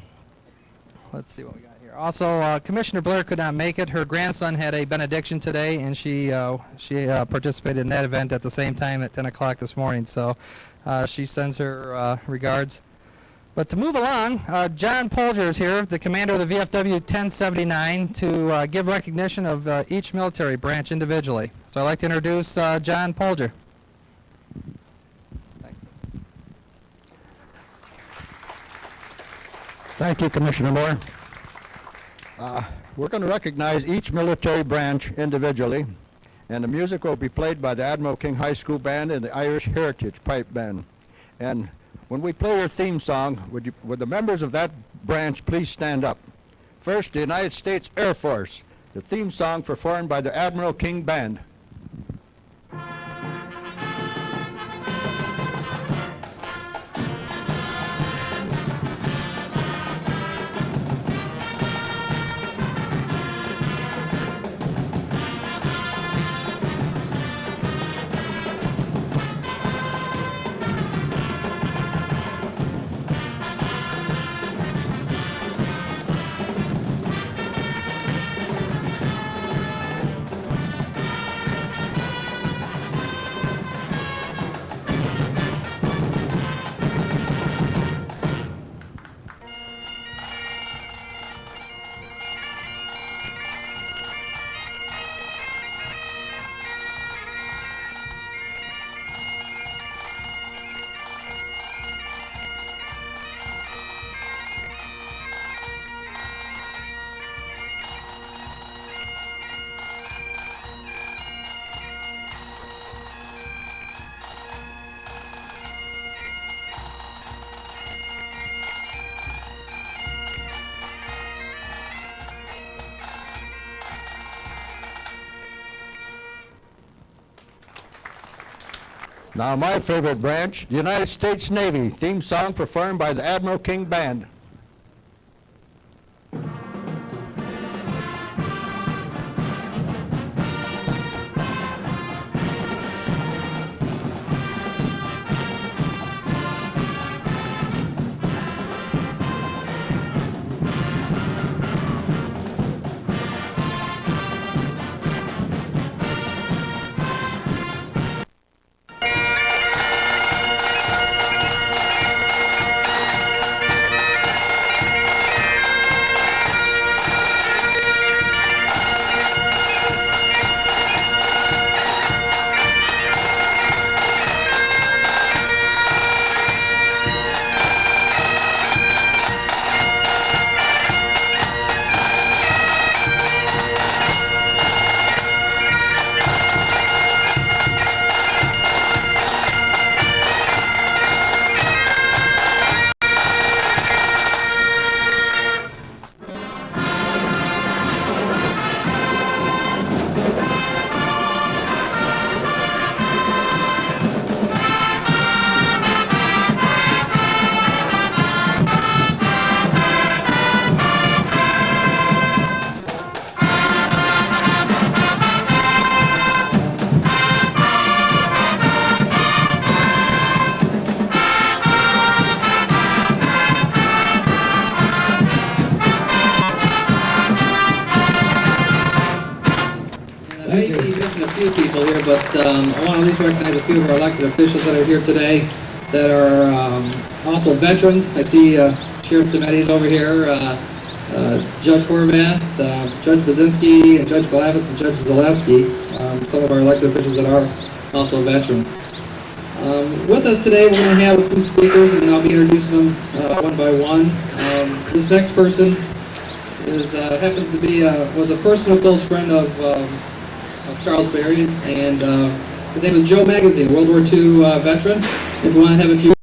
see what we got here. Also, Commissioner Blair could not make it. Her grandson had a benediction today, and she participated in that event at the same time at 10 o'clock this morning. So she sends her regards. But to move along, John Polger is here, the commander of the VFW 1079, to give recognition of each military branch individually. So I'd like to introduce John Polger. Thanks. Thank you, Commissioner Moore. We're going to recognize each military branch individually, and the music will be played by the Admiral King High School Band and the Irish Heritage Pipe Band. And when we play your theme song, would the members of that branch please stand up? First, the United States Air Force, the theme song performed by the Admiral King Band. Now my favorite branch, the United States Navy, theme song performed by the Admiral King Band. but I want to at least recognize a few of our elected officials that are here today that are also veterans. I see Sheriff Zemedi's over here, Judge Horvath, Judge Bazinski, and Judge Glavis, and Judge Zaleski, some of our elected officials that are also veterans. With us today, we're going to have a few speakers, and I'll be introducing them one by one. This next person is happens to be was a personal close friend of Charles Berry, and his name is Joe Magazine, World War II veteran. If you want to have a few